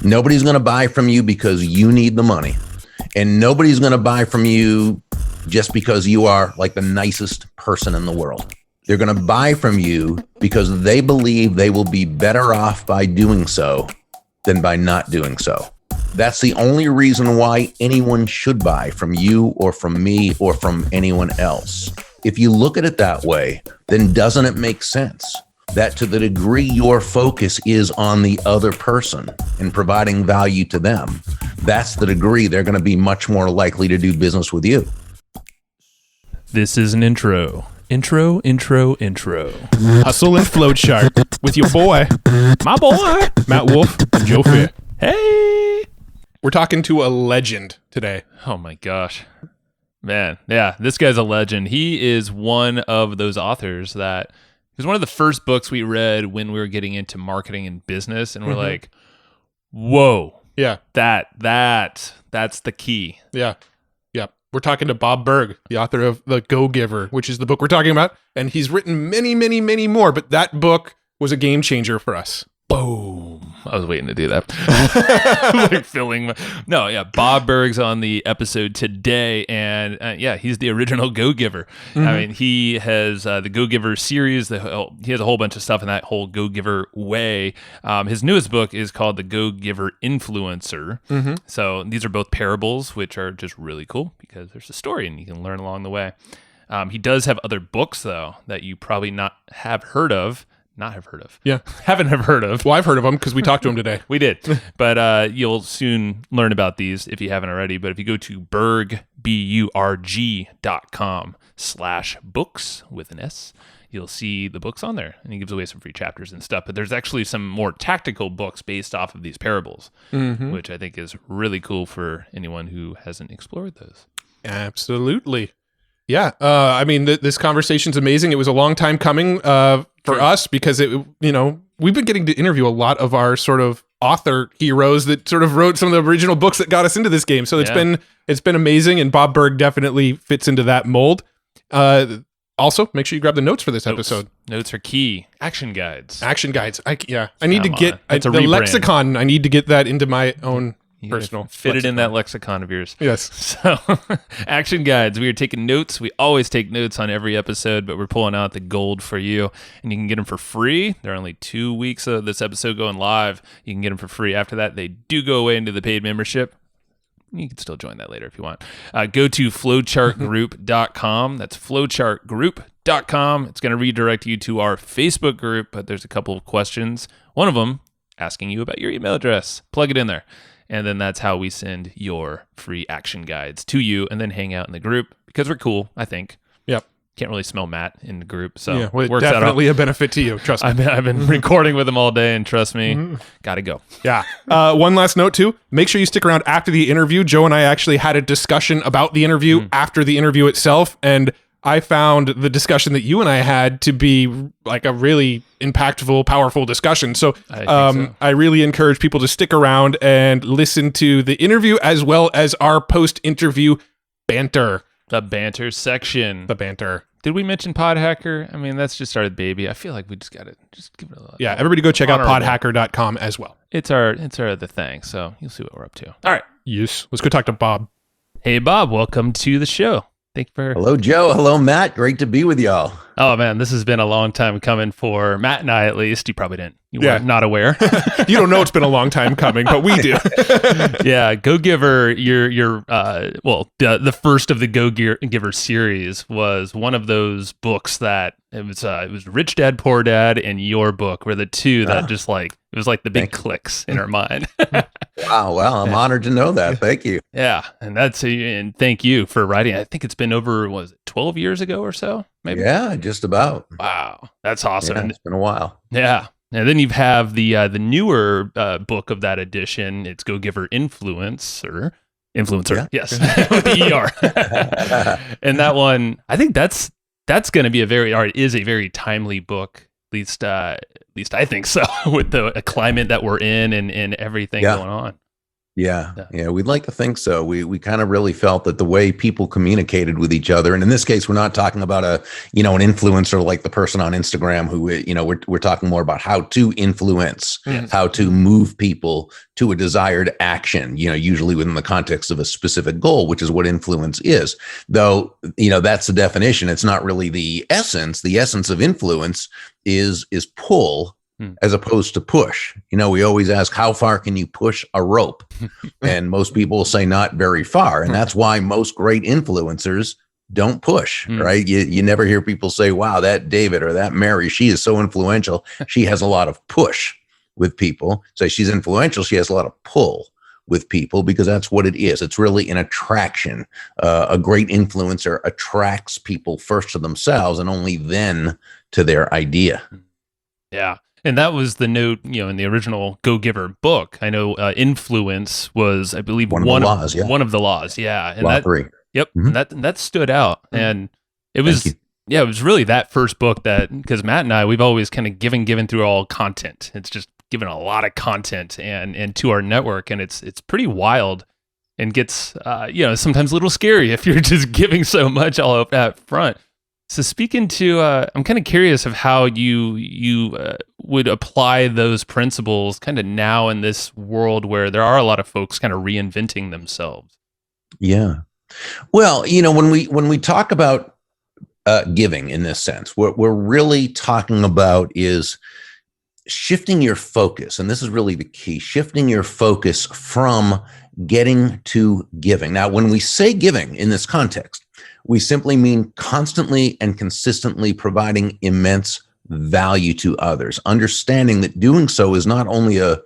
Nobody's going to buy from you because you need the money. And nobody's going to buy from you just because you are like the nicest person in the world. They're going to buy from you because they believe they will be better off by doing so than by not doing so. That's the only reason why anyone should buy from you or from me or from anyone else. If you look at it that way, then doesn't it make sense that to the degree your focus is on the other person and providing value to them, that's the degree they're going to be much more likely to do business with you? This is an intro. Intro. Hustle and flow chart with your boy, my boy, Matt Wolf and Joe Fier. Hey! We're talking to a legend today. Oh my gosh. Man, yeah, this guy's a legend. He is one of those authors that, it was one of the first books we read when we were getting into marketing and business, and we're like, whoa. Yeah. That's the key. Yeah. We're talking to Bob Burg, the author of The Go-Giver, which is the book we're talking about. And he's written many, many, many more, but that book was a game changer for us. Boom. I was waiting to do that. Like filling. No, yeah. Bob Burg's on the episode today. And yeah, he's the original Go-Giver. I mean, he has the Go-Giver series. He has a whole bunch of stuff in that whole Go-Giver way. His newest book is called The Go-Giver Influencer. So these are both parables, which are just really cool because there's a story and you can learn along the way. He does have other books, though, that you probably not have heard of. Yeah. Haven't have heard of. Well, I've heard of them because we talked to him today. We did. But you'll soon learn about these if you haven't already. But if you go to Burg, BURG.com/books with an S, you'll see the books on there. And he gives away some free chapters and stuff. But there's actually some more tactical books based off of these parables, which I think is really cool for anyone who hasn't explored those. Absolutely. Yeah. I mean, this conversation's amazing. It was a long time coming for us because we've been getting to interview a lot of our sort of author heroes that sort of wrote some of the original books that got us into this game. So it's been amazing, and Bob Burg definitely fits into that mold. Also, make sure you grab the notes for this episode. Notes are key. Action guides. I need to get the lexicon. I need to get that into my own personal. Fit it in that lexicon of yours. Yes. So, action guides. We are taking notes. We always take notes on every episode, but we're pulling out the gold for you, and you can get them for free. There are only 2 weeks of this episode going live. You can get them for free. After that, they do go away into the paid membership. You can still join that later if you want. Go to flowchartgroup.com. That's flowchartgroup.com. It's going to redirect you to our Facebook group, but there's a couple of questions. One of them asking you about your email address. Plug it in there. And then that's how we send your free action guides to you and then hang out in the group because we're cool, I think. Yep. Can't really smell Matt in the group. So yeah, well, it's definitely a benefit to you. Trust me. I've been recording with him all day, and trust me, gotta go. Yeah. One last note, too. Make sure you stick around after the interview. Joe and I actually had a discussion about the interview after the interview itself. And I found the discussion that you and I had to be like a really impactful, powerful discussion. So I really encourage people to stick around and listen to the interview as well as our post-interview banter. The banter section. The banter. Did we mention Podhacker? I mean, that's just our baby. I feel like we just got to just give it a little. Yeah, everybody go check out podhacker.com as well. It's our the thing, so you'll see what we're up to. All right. Yes. Let's go talk to Bob. Hey, Bob. Welcome to the show. Thank you for... Hello, Joe. Hello, Matt. Great to be with y'all. Oh, man, this has been a long time coming for Matt and I, at least. You probably didn't. You were not aware. You don't know it's been a long time coming, but we do. Yeah, Go-Giver, the first of the Go-Giver series was one of those books that it was Rich Dad, Poor Dad, and your book were the two that just like, it was like the big clicks in our mind. Wow. Well, I'm honored to know that. Thank you. Yeah. And thank you for writing. I think it's been over, 12 years ago or so? Maybe. Yeah, just about. Wow. That's awesome. Yeah, it's been a while. Yeah. And then you have the newer book of that edition. It's Go-Giver Influencer. Yeah. Yes. With the ER. And that one, I think that's going to be is a very timely book. At least I think so, with the climate that we're in and everything going on. Yeah, we'd like to think so. We kind of really felt that the way people communicated with each other, and in this case, we're not talking about an influencer like the person on Instagram who, we're talking more about how to influence, how to move people to a desired action, usually within the context of a specific goal, which is what influence is. Though, that's the definition. It's not really the essence. The essence of influence is pull, as opposed to push. We always ask, how far can you push a rope? And most people will say not very far. And that's why most great influencers don't push, right? You never hear people say, wow, that David or that Mary, she is so influential. She has a lot of push with people. So she's influential. She has a lot of pull with people, because that's what it is. It's really an attraction. A great influencer attracts people first to themselves and only then to their idea. Yeah. And that was the note, in the original Go Giver book. I know influence was, I believe, one of the laws. Yeah. And Law 3. Yep. And that stood out. And it was, it was really that first book because Matt and I, we've always kind of given through all content. It's just given a lot of content and to our network. And it's pretty wild and gets, sometimes a little scary if you're just giving so much all up that front. So speaking to, I'm kind of curious of how you would apply those principles kind of now in this world where there are a lot of folks kind of reinventing themselves. Yeah. Well, when we talk about giving in this sense, what we're really talking about is shifting your focus. And this is really the key, shifting your focus from getting to giving. Now, when we say giving in this context, we simply mean constantly and consistently providing immense value to others, understanding that doing so is not only a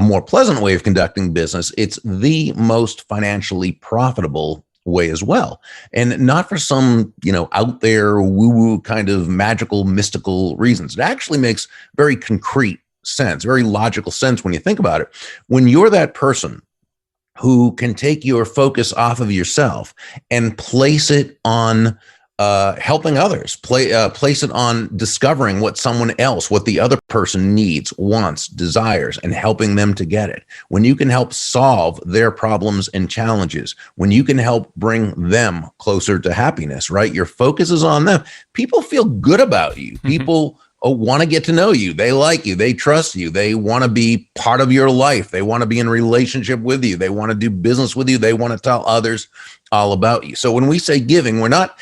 more pleasant way of conducting business, it's the most financially profitable way as well. And not for some, out there woo-woo kind of magical, mystical reasons. It actually makes very concrete sense, very logical sense when you think about it. When you're that person who can take your focus off of yourself and place it on helping others, place it on discovering what the other person needs, wants, desires, and helping them to get it. When you can help solve their problems and challenges, when you can help bring them closer to happiness, right? Your focus is on them. People feel good about you. People want to get to know you. They like you. They trust you. They want to be part of your life. They want to be in relationship with you. They want to do business with you. They want to tell others all about you. So when we say giving, we're not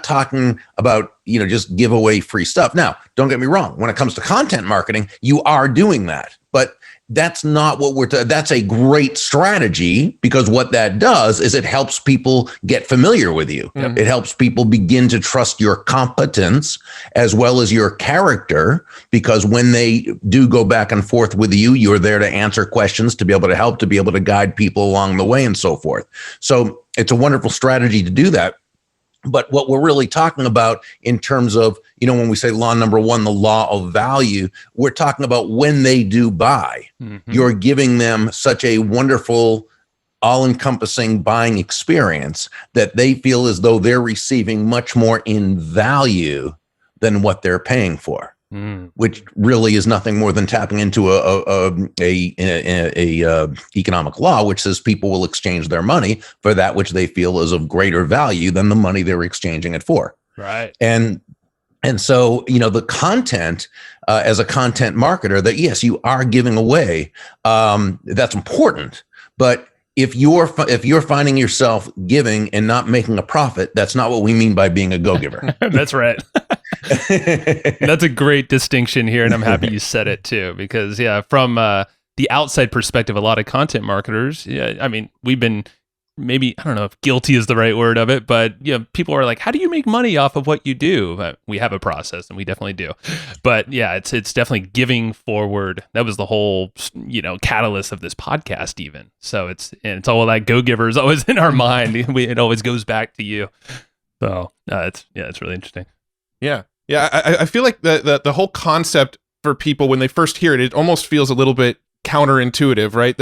talking about, just give away free stuff. Now, don't get me wrong. When it comes to content marketing, you are doing that, but that's not what that's a great strategy, because what that does is it helps people get familiar with you. Yep. It helps people begin to trust your competence as well as your character, because when they do go back and forth with you, you're there to answer questions, to be able to help, to be able to guide people along the way and so forth. So it's a wonderful strategy to do that. But what we're really talking about in terms of, when we say law number 1, the law of value, we're talking about when they do buy, you're giving them such a wonderful, all-encompassing buying experience that they feel as though they're receiving much more in value than what they're paying for. Which really is nothing more than tapping into a economic law, which says people will exchange their money for that which they feel is of greater value than the money they're exchanging it for. Right. And so, the content, as a content marketer, that yes, you are giving away, that's important. But if you're finding yourself giving and not making a profit, that's not what we mean by being a go-giver. That's right. That's a great distinction here, and I'm happy you said it too, because from the outside perspective, a lot of content marketers, we've been, maybe, I don't know if guilty is the right word of it, but people are like, how do you make money off of what you do? But we have a process, and we definitely do. But it's definitely giving forward. That was the whole, catalyst of this podcast even. So it's all that go-giver is always in our mind. It always goes back to you. So it's really interesting. Yeah. I feel like the whole concept for people, when they first hear it, it almost feels a little bit counterintuitive, right?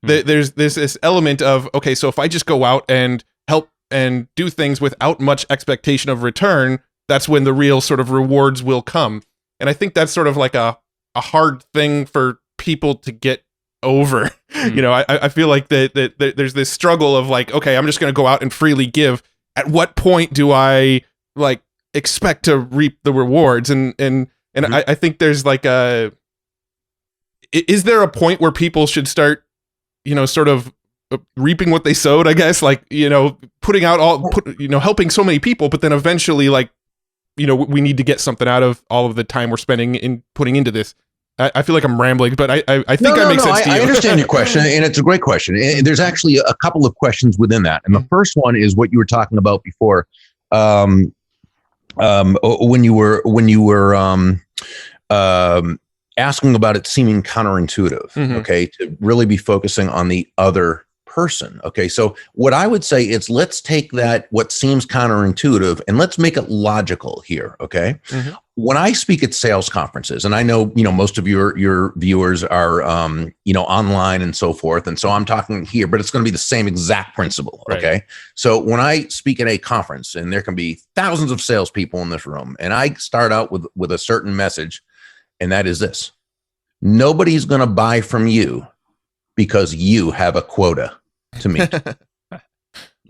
There's this element of, okay, so if I just go out and help and do things without much expectation of return, that's when the real sort of rewards will come. And I think that's sort of like a hard thing for people to get over. You know, I feel like that there's this struggle of like, okay, I'm just going to go out and freely give. At what point do I like expect to reap the rewards? And I think there's like is there a point where people should start, you know, sort of reaping what they sowed, I guess, like, you know, helping so many people, but then eventually, like, you know, we need to get something out of all of the time we're spending in putting into this. I feel like I'm rambling, but I think I make sense to you. I understand your question, and it's a great question. And there's actually a couple of questions within that. And the first one is what you were talking about before, when you were asking about it seeming counterintuitive, okay, to really be focusing on the other person. Okay, so what I would say is let's take that, what seems counterintuitive, and let's make it logical here. Okay, when I speak at sales conferences, and I know, you know, most of your viewers are you know, online and so forth, and so I'm talking here, but it's going to be the same exact principle. Okay, right. So when I speak at a conference, and there can be thousands of salespeople in this room, and I start out with a certain message, and that is this: nobody's going to buy from you because you have a quota to meet.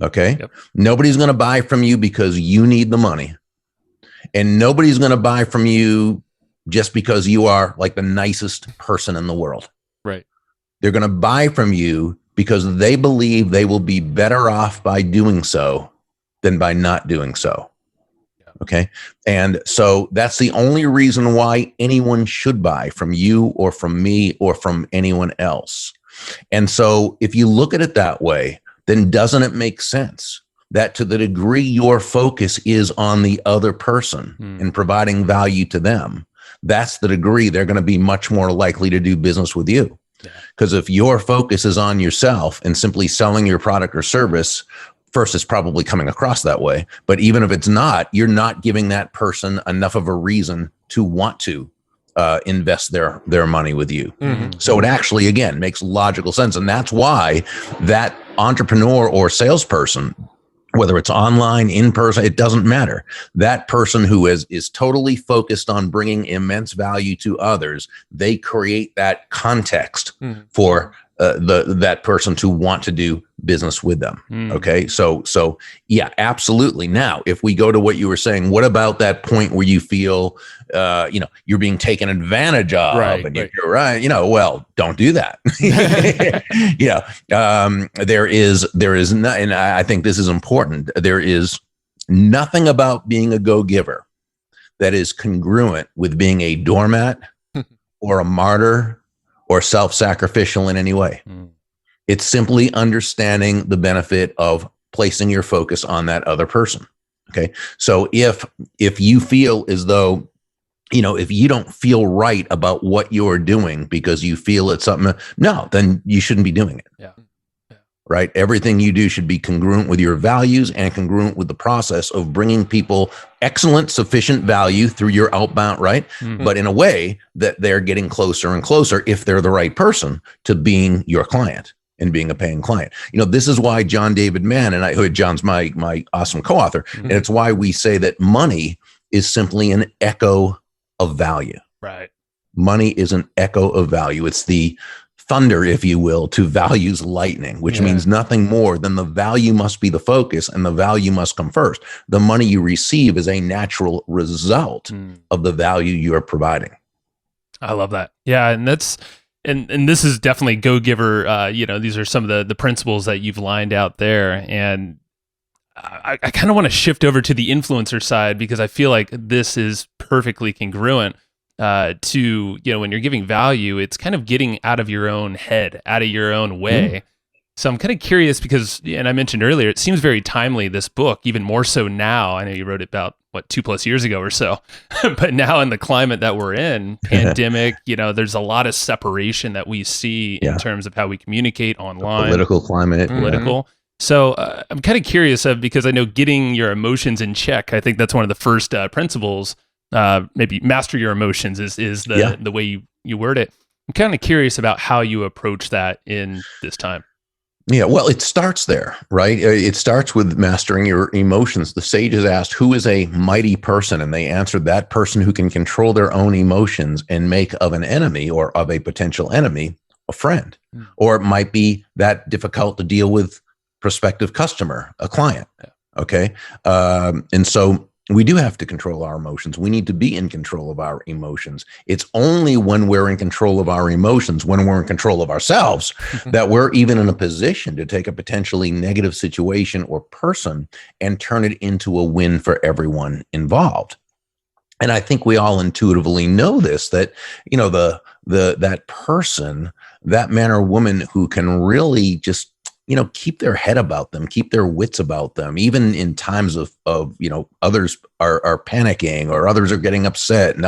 Okay. Yep. Nobody's going to buy from you because you need the money. And nobody's going to buy from you just because you are like the nicest person in the world. Right. They're going to buy from you because they believe they will be better off by doing so than by not doing so. Yeah. Okay. And so that's the only reason why anyone should buy from you or from me or from anyone else. And so if you look at it that way, then doesn't it make sense that to the degree your focus is on the other person and providing value to them, that's the degree they're going to be much more likely to do business with you. Because if your focus is on yourself and simply selling your product or service, first, it's probably coming across that way. But even if it's not, you're not giving that person enough of a reason to want to invest their money with you. So it actually, again, makes logical sense. And that's why that entrepreneur or salesperson, whether it's online, in person, it doesn't matter. That person who is totally focused on bringing immense value to others, they create that context for that person to want to do business with them. Okay. So yeah, absolutely. Now, if we go to what you were saying, what about that point where you feel, you know, you're being taken advantage of, right, and you're right, you know, well, don't do that. There is not, and I think this is important. There is nothing about being a go-giver that is congruent with being a doormat or a martyr or self-sacrificial in any way. It's simply understanding the benefit of placing your focus on that other person. Okay. So if you feel as though, you know, if you don't feel right about what you're doing because you feel it's something, no, then you shouldn't be doing it. Yeah. Right. Everything you do should be congruent with your values and congruent with the process of bringing people excellent, sufficient value through your outbound, right? But in a way that they're getting closer and closer, if they're the right person, to being your client and being a paying client. You know, this is why John David Mann, and John's my awesome co-author, and it's why we say that money is simply an echo of value. Right. Money is an echo of value. It's the thunder, if you will, to value's lightning, which means nothing more than the value must be the focus and the value must come first. The money you receive is a natural result of the value you are providing. I love that. Yeah. And that's, and this is definitely go-giver. You know, these are some of the principles that you've lined out there. And I kind of want to shift over to the influencer side, because I feel like this is perfectly congruent to, you know, when you're giving value, it's kind of getting out of your own head, out of your own way. So I'm kind of curious because, and I mentioned earlier, it seems very timely, this book, even more so now. I know you wrote it about, 2+ years ago or so, but now in the climate that we're in, pandemic, you know, there's a lot of separation that we see in terms of how we communicate online. The political climate. So I'm kind of curious because I know getting your emotions in check, I think that's one of the first principles. Maybe master your emotions is the way you word it. I'm kind of curious about how you approach that in this time. Yeah, well, it starts there, right? It starts with mastering your emotions. The sages asked, who is a mighty person? And they answered, that person who can control their own emotions and make of an enemy or of a potential enemy a friend, or it might be that difficult to deal with prospective customer, a client. Okay. And so we do have to control our emotions. We need to be in control of our emotions. It's only when we're in control of our emotions, when we're in control of ourselves, that we're even in a position to take a potentially negative situation or person and turn it into a win for everyone involved. And I think we all intuitively know this, that, that person, that man or woman who can really just, keep their head about them, keep their wits about them, even in times of others are panicking or others are getting upset and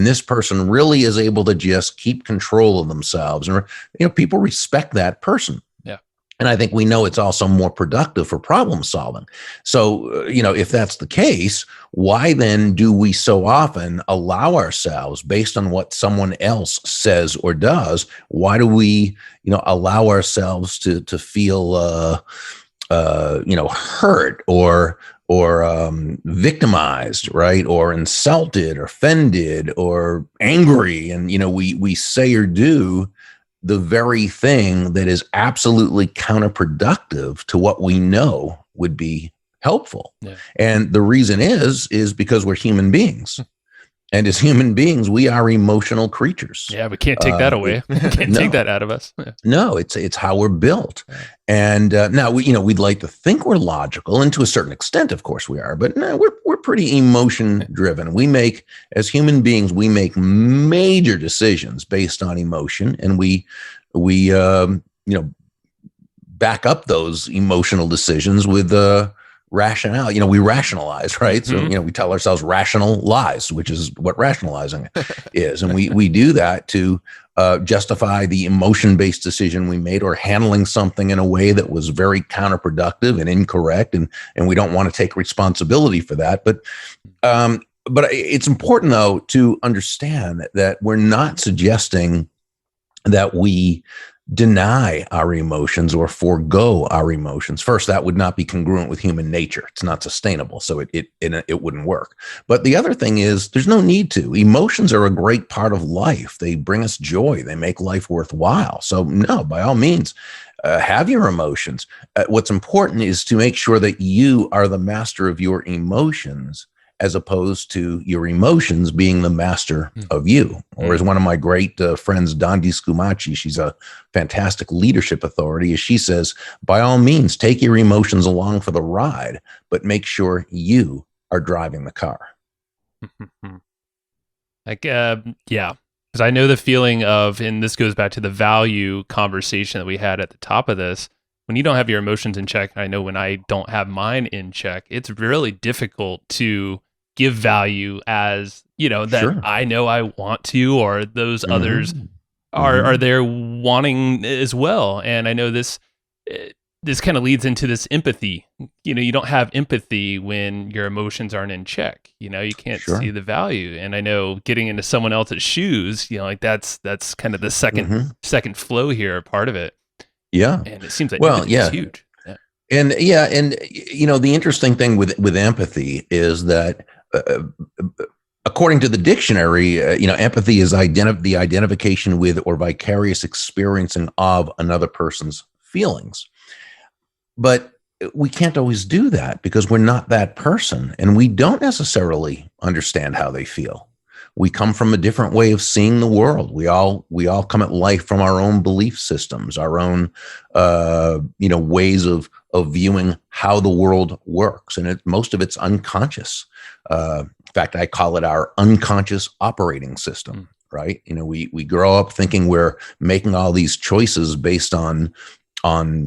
this person really is able to just keep control of themselves. And, people respect that person. Yeah. And I think we know it's also more productive for problem solving. So, if that's the case, why then do we so often allow ourselves, based on what someone else says or does, why do we, allow ourselves to feel, hurt or victimized, right? Or insulted or offended or angry. And, we say or do the very thing that is absolutely counterproductive to what we know would be helpful. Yeah. And the reason is because we're human beings. And as human beings, we are emotional creatures. Yeah, we can't take that away. Can't take that out of us. Yeah. No, it's how we're built. And now we'd like to think we're logical, and to a certain extent, of course, we are. But no, we're pretty emotion driven. As human beings, we make major decisions based on emotion, and we back up those emotional decisions with rationale. We rationalize, right? So, we tell ourselves rational lies, which is what rationalizing is. And we do that to justify the emotion-based decision we made, or handling something in a way that was very counterproductive and incorrect. And we don't want to take responsibility for that. But it's important, though, to understand that we're not suggesting that we deny our emotions or forego our emotions. First, that would not be congruent with human nature. It's not sustainable, so it wouldn't work. But the other thing is, there's no need to. Emotions are a great part of life. They bring us joy. They make life worthwhile. So no, by all means, have your emotions. What's important is to make sure that you are the master of your emotions, as opposed to your emotions being the master of you. Or as one of my great friends, Dondi Scumaci, she's a fantastic leadership authority, as she says, by all means, take your emotions along for the ride, but make sure you are driving the car. Yeah. Because I know the feeling of, and this goes back to the value conversation that we had at the top of this, when you don't have your emotions in check, I know when I don't have mine in check, it's really difficult to give value as, that sure. I know I want to, or those others are there wanting as well. And I know this kind of leads into this empathy. You don't have empathy when your emotions aren't in check. You can't sure. see the value. And I know getting into someone else's shoes, that's kind of the second flow here, part of it. Yeah. And it seems like empathy is huge. Yeah. And the interesting thing with empathy is that according to the dictionary, empathy is the identification with or vicarious experiencing of another person's feelings. But we can't always do that because we're not that person, and we don't necessarily understand how they feel. We come from a different way of seeing the world. We all come at life from our own belief systems, our own ways of viewing how the world works, and most of it's unconscious. In fact, I call it our unconscious operating system. Right? We grow up thinking we're making all these choices based on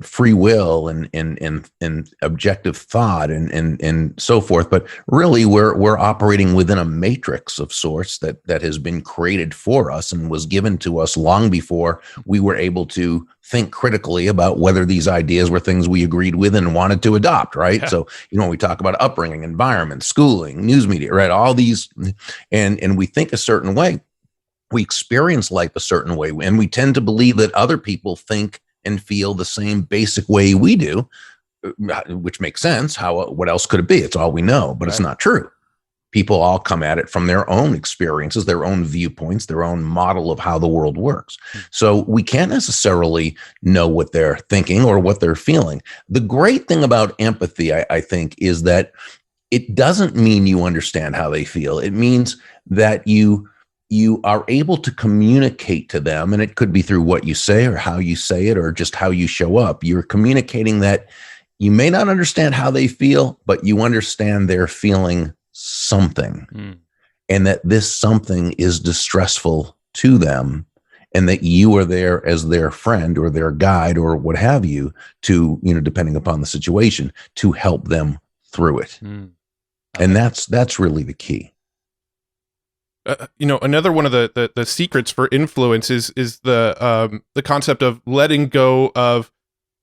free will and objective thought and so forth, but really we're operating within a matrix of sorts that has been created for us and was given to us long before we were able to think critically about whether these ideas were things we agreed with and wanted to adopt, right? Yeah. So, when we talk about upbringing, environment, schooling, news media, right? All these, and we think a certain way, we experience life a certain way, and we tend to believe that other people think and feel the same basic way we do, which makes sense. What else could it be? It's all we know, but It's not true. People all come at it from their own experiences, their own viewpoints, their own model of how the world works. So we can't necessarily know what they're thinking or what they're feeling. The great thing about empathy, I think, is that it doesn't mean you understand how they feel. It means that you are able to communicate to them, and it could be through what you say or how you say it or just how you show up. You're communicating that you may not understand how they feel, but you understand they're feeling something, and that this something is distressful to them, and that you are there as their friend or their guide or what have you to, depending upon the situation, to help them through it. And that's really the key. Another one of the secrets for influence is the concept of letting go of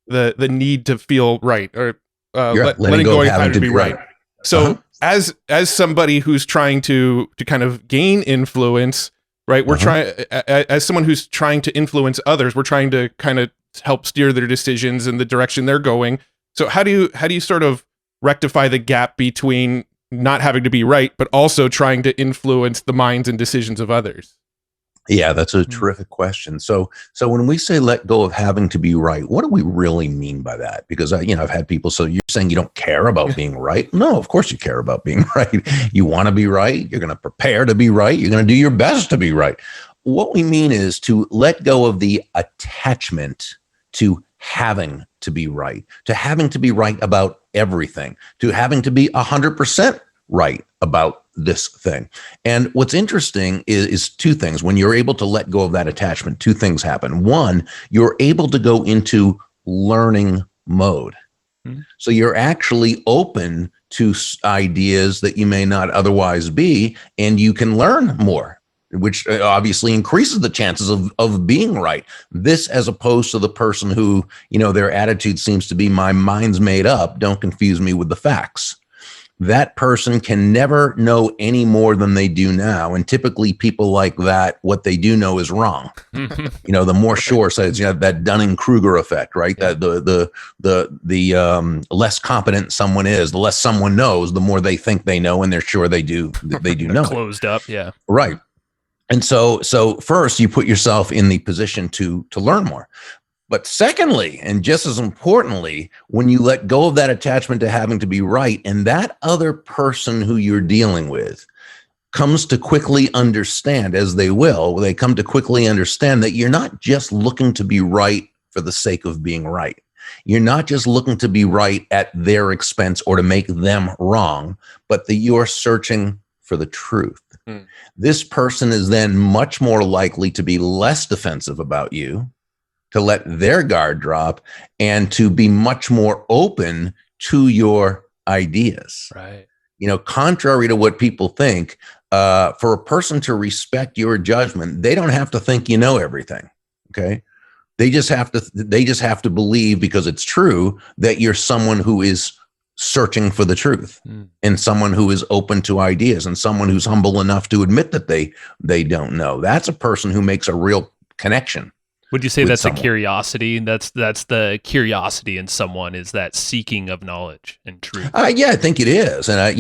the need to feel right, or letting go of having to be right. So as somebody who's trying to kind of gain influence, right? We're trying, as someone who's trying to influence others, we're trying to kind of help steer their decisions in the direction they're going. So how do you sort of rectify the gap between not having to be right, but also trying to influence the minds and decisions of others? Yeah, that's a terrific question. So when we say let go of having to be right, what do we really mean by that? Because I've had people, so you're saying you don't care about being right? No, of course you care about being right. You want to be right. You're going to prepare to be right. You're going to do your best to be right. What we mean is to let go of the attachment to having to be right, to having to be right about everything, to having to be 100% right about this thing. And what's interesting is two things. When you're able to let go of that attachment, two things happen. One, you're able to go into learning mode. So you're actually open to ideas that you may not otherwise be, and you can learn more, which obviously increases the chances of being right. This, as opposed to the person who, their attitude seems to be, my mind's made up, don't confuse me with the facts. That person can never know any more than they do now. And typically people like that, what they do know is wrong. The more sure sides, that Dunning-Kruger effect, right? That the less competent someone is, the less someone knows, the more they think they know, and they're sure they do know. Closed up. Yeah. Right. And so first you put yourself in the position to learn more. But secondly, and just as importantly, when you let go of that attachment to having to be right, and that other person who you're dealing with comes to quickly understand, as they come to quickly understand that you're not just looking to be right for the sake of being right. You're not just looking to be right at their expense or to make them wrong, but that you're searching for the truth. This person is then much more likely to be less defensive about you, to let their guard drop, and to be much more open to your ideas. Right. Contrary to what people think, for a person to respect your judgment, they don't have to think you know everything. Okay. They just have to believe, because it's true, that you're someone who is searching for the truth, and someone who is open to ideas, and someone who's humble enough to admit that they don't know. That's a person who makes a real connection. Would you say that's a curiosity? That's the curiosity in someone, is that seeking of knowledge and truth. Yeah, I think it is, and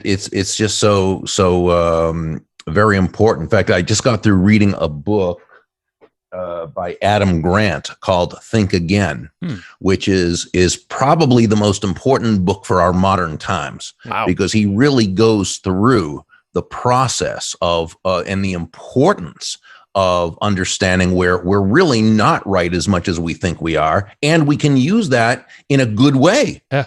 it's just so very important. In fact, I just got through reading a book by Adam Grant called Think Again, which is probably the most important book for our modern times. Wow. Because he really goes through the process of and the importance of understanding where we're really not right as much as we think we are, and we can use that in a good way. Yeah.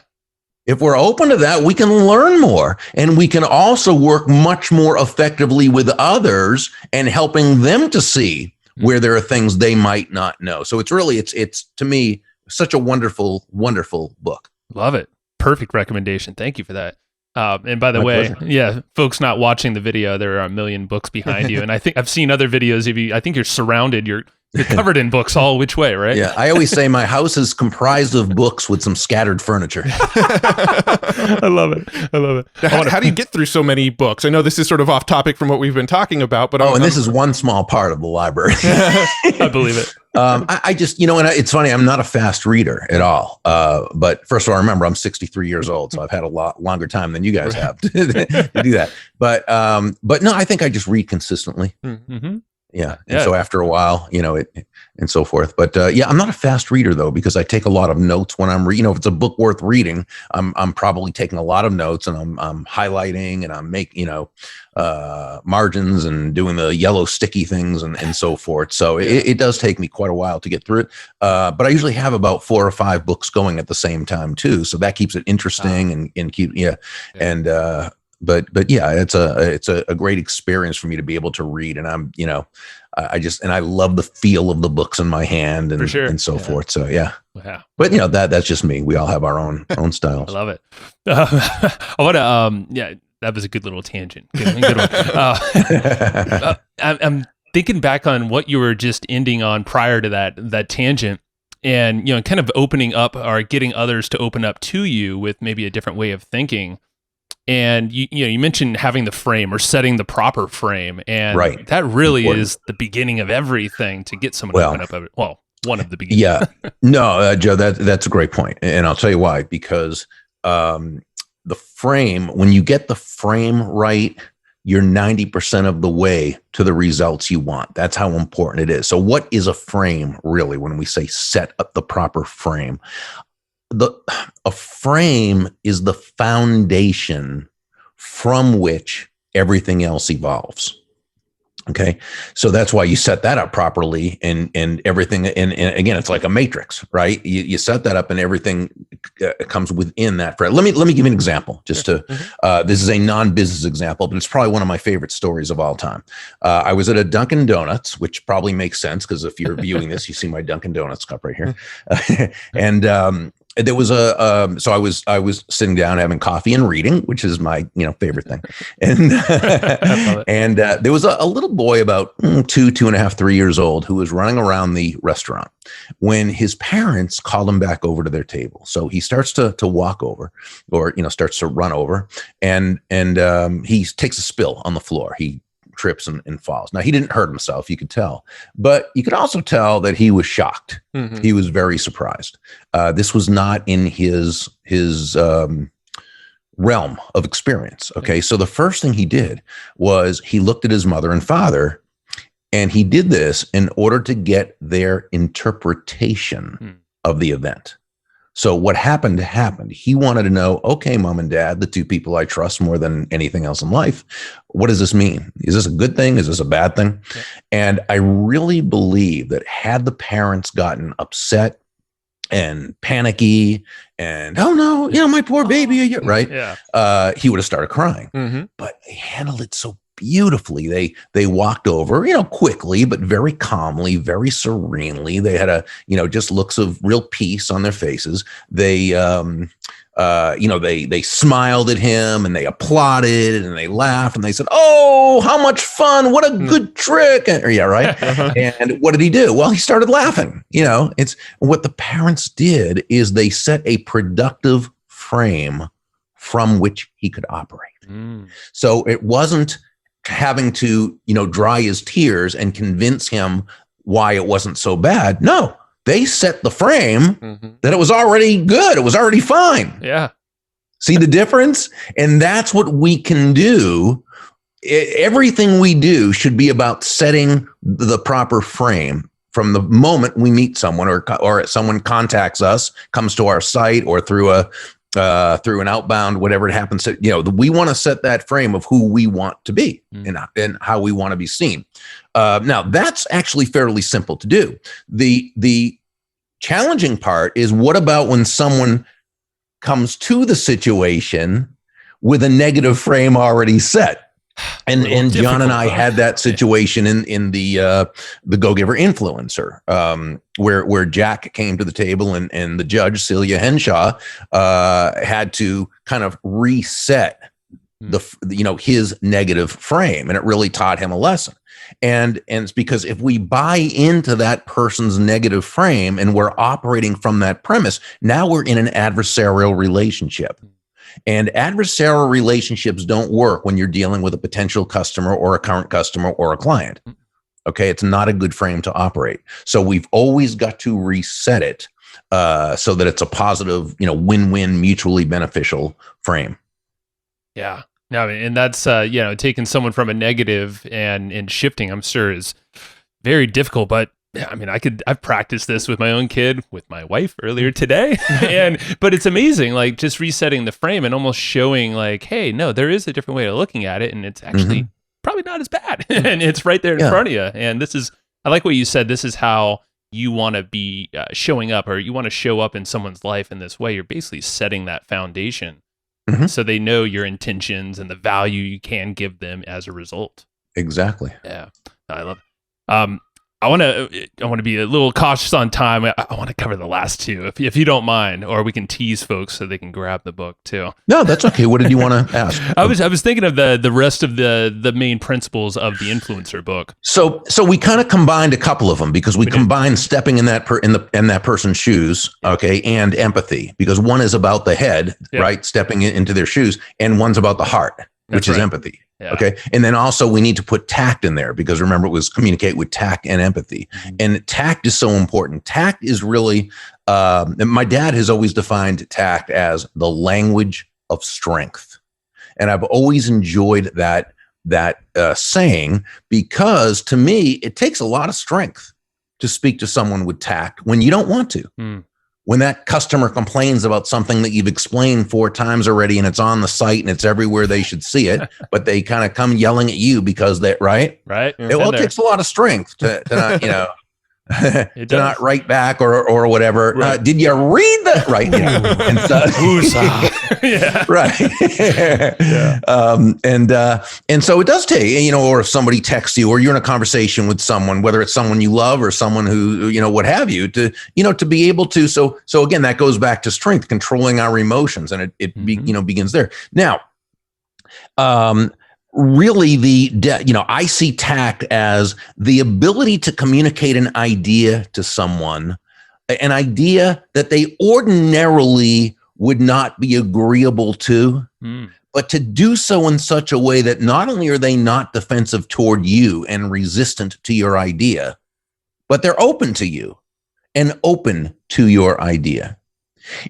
If we're open to that, we can learn more, and we can also work much more effectively with others and helping them to see where there are things they might not know. So it's to me such a wonderful, wonderful book. Love it. Perfect recommendation. Thank you for that. And by the My way, pleasure. yeah, folks not watching the video, there are a million books behind you. And I think I've seen other videos of you. I think you're surrounded. You're covered in books all which way, right? Yeah. I always say my house is comprised of books with some scattered furniture. I love it. How do you get through so many books? I know this is sort of off topic from what we've been talking about, but And this is one small part of the library. I believe it. I just, and it's funny. I'm not a fast reader at all. But first of all, remember, I'm 63 years old, so I've had a lot longer time than you guys have to do that. But no, I think I just read consistently. Mm-hmm. Yeah. And so after a while, it and so forth. But I'm not a fast reader though, because I take a lot of notes when I'm reading. If it's a book worth reading, I'm probably taking a lot of notes, and I'm highlighting, and I'm making, margins and doing the yellow sticky things and so forth. So it does take me quite a while to get through it. But I usually have about 4 or 5 books going at the same time too. So that keeps it interesting and keep, and, But yeah, it's a great experience for me to be able to read, and I'm I love the feel of the books in my hand and so forth. So yeah, but that's just me. We all have our own styles. I love it. I want to that was a good little tangent. Good one. I'm thinking back on what you were just ending on prior to that tangent. And kind of opening up or getting others to open up to you with maybe a different way of thinking. And you mentioned having the frame or setting the proper frame, and that really is the beginning of everything to get someone to open up of it. Well, one of the beginnings. Yeah, no, Joe, that's a great point, and I'll tell you why. Because the frame, when you get the frame right, you're 90% of the way to the results you want. That's how important it is. So, what is a frame really? When we say set up the proper frame. A frame is the foundation from which everything else evolves. Okay. So that's why you set that up properly and everything. And again, it's like a matrix, right? You set that up and everything comes within that frame. Let me give you an example just to, this is a non-business example, but it's probably one of my favorite stories of all time. I was at a Dunkin' Donuts, which probably makes sense because if you're viewing this, you see my Dunkin' Donuts cup right here. And, there was so I was sitting down having coffee and reading, which is my favorite thing, and and there was a little boy about 2.5, 3 years old who was running around the restaurant when his parents called him back over to their table. So he starts to walk over, or starts to run over, and he takes a spill on the floor. He trips and falls. Now, he didn't hurt himself, you could tell, but you could also tell that he was shocked. Mm-hmm. He was very surprised. This was not in his realm of experience. Okay. So the first thing he did was he looked at his mother and father, and he did this in order to get their interpretation of the event. So what happened. He wanted to know, okay, mom and dad, the two people I trust more than anything else in life, what does this mean? Is this a good thing? Is this a bad thing? Yeah. And I really believe that had the parents gotten upset and panicky and, oh no, my poor baby, right? Yeah. He would have started crying. Mm-hmm. But they handled it so beautifully. They walked over, quickly, but very calmly, very serenely. They had just looks of real peace on their faces. They, they smiled at him and they applauded and they laughed and they said, "Oh, how much fun. What a good trick." And, right. Uh-huh. And what did he do? Well, he started laughing. It's what the parents did is they set a productive frame from which he could operate. So it wasn't having to, dry his tears and convince him why it wasn't so bad. No, they set the frame that it was already good. It was already fine. Yeah. See the difference? And that's what we can do. Everything we do should be about setting the proper frame from the moment we meet someone or someone contacts us, comes to our site, or through an outbound, whatever it happens to, we want to set that frame of who we want to be and how we want to be seen. Now that's actually fairly simple to do. The challenging part is, what about when someone comes to the situation with a negative frame already set? And John and I had that situation in the Go Giver Influencer, where Jack came to the table and the judge, Celia Henshaw, had to kind of reset his negative frame, and it really taught him a lesson. And it's because if we buy into that person's negative frame and we're operating from that premise, now we're in an adversarial relationship. And adversarial relationships don't work when you're dealing with a potential customer or a current customer or a client. Okay. It's not a good frame to operate. So we've always got to reset it so that it's a positive, win-win, mutually beneficial frame. Yeah. No, and that's taking someone from a negative and shifting, I'm sure, is very difficult. But I mean, I've practiced this with my own kid, with my wife earlier today, but it's amazing, like just resetting the frame and almost showing like, hey, no, there is a different way of looking at it, and it's actually probably not as bad, and it's right there in front of you. And I like what you said. This is how you want to be showing up, or you want to show up in someone's life in this way. You're basically setting that foundation. So they know your intentions and the value you can give them as a result. Exactly. Yeah, I love it. I want to be a little cautious on time. I want to cover the last two, if you don't mind, or we can tease folks so they can grab the book too. No, that's okay. What did you want to ask? I was thinking of the rest of the main principles of the influencer book. So we kind of combined a couple of them because we combined stepping in that in that person's shoes, okay, and empathy, because one is about the head, right, stepping into their shoes, and one's about the heart, which is empathy. Yeah. Okay. And then also we need to put tact in there because remember, it was communicate with tact and empathy. And tact is so important. Tact is really, my dad has always defined tact as the language of strength. And I've always enjoyed that saying, because to me, it takes a lot of strength to speak to someone with tact when you don't want to. When that customer complains about something that you've explained 4 times already and it's on the site and it's everywhere they should see it, but they kind of come yelling at you because it takes a lot of strength to not, to not write back or whatever. Right. Did you read that? Right. And so, right. And so it does take, or if somebody texts you or you're in a conversation with someone, whether it's someone you love or someone who, what have you, to be able to. So again, that goes back to strength, controlling our emotions, and it begins there. Now, really I see tact as the ability to communicate an idea to someone, an idea that they ordinarily would not be agreeable to, but to do so in such a way that not only are they not defensive toward you and resistant to your idea, but they're open to you and open to your idea.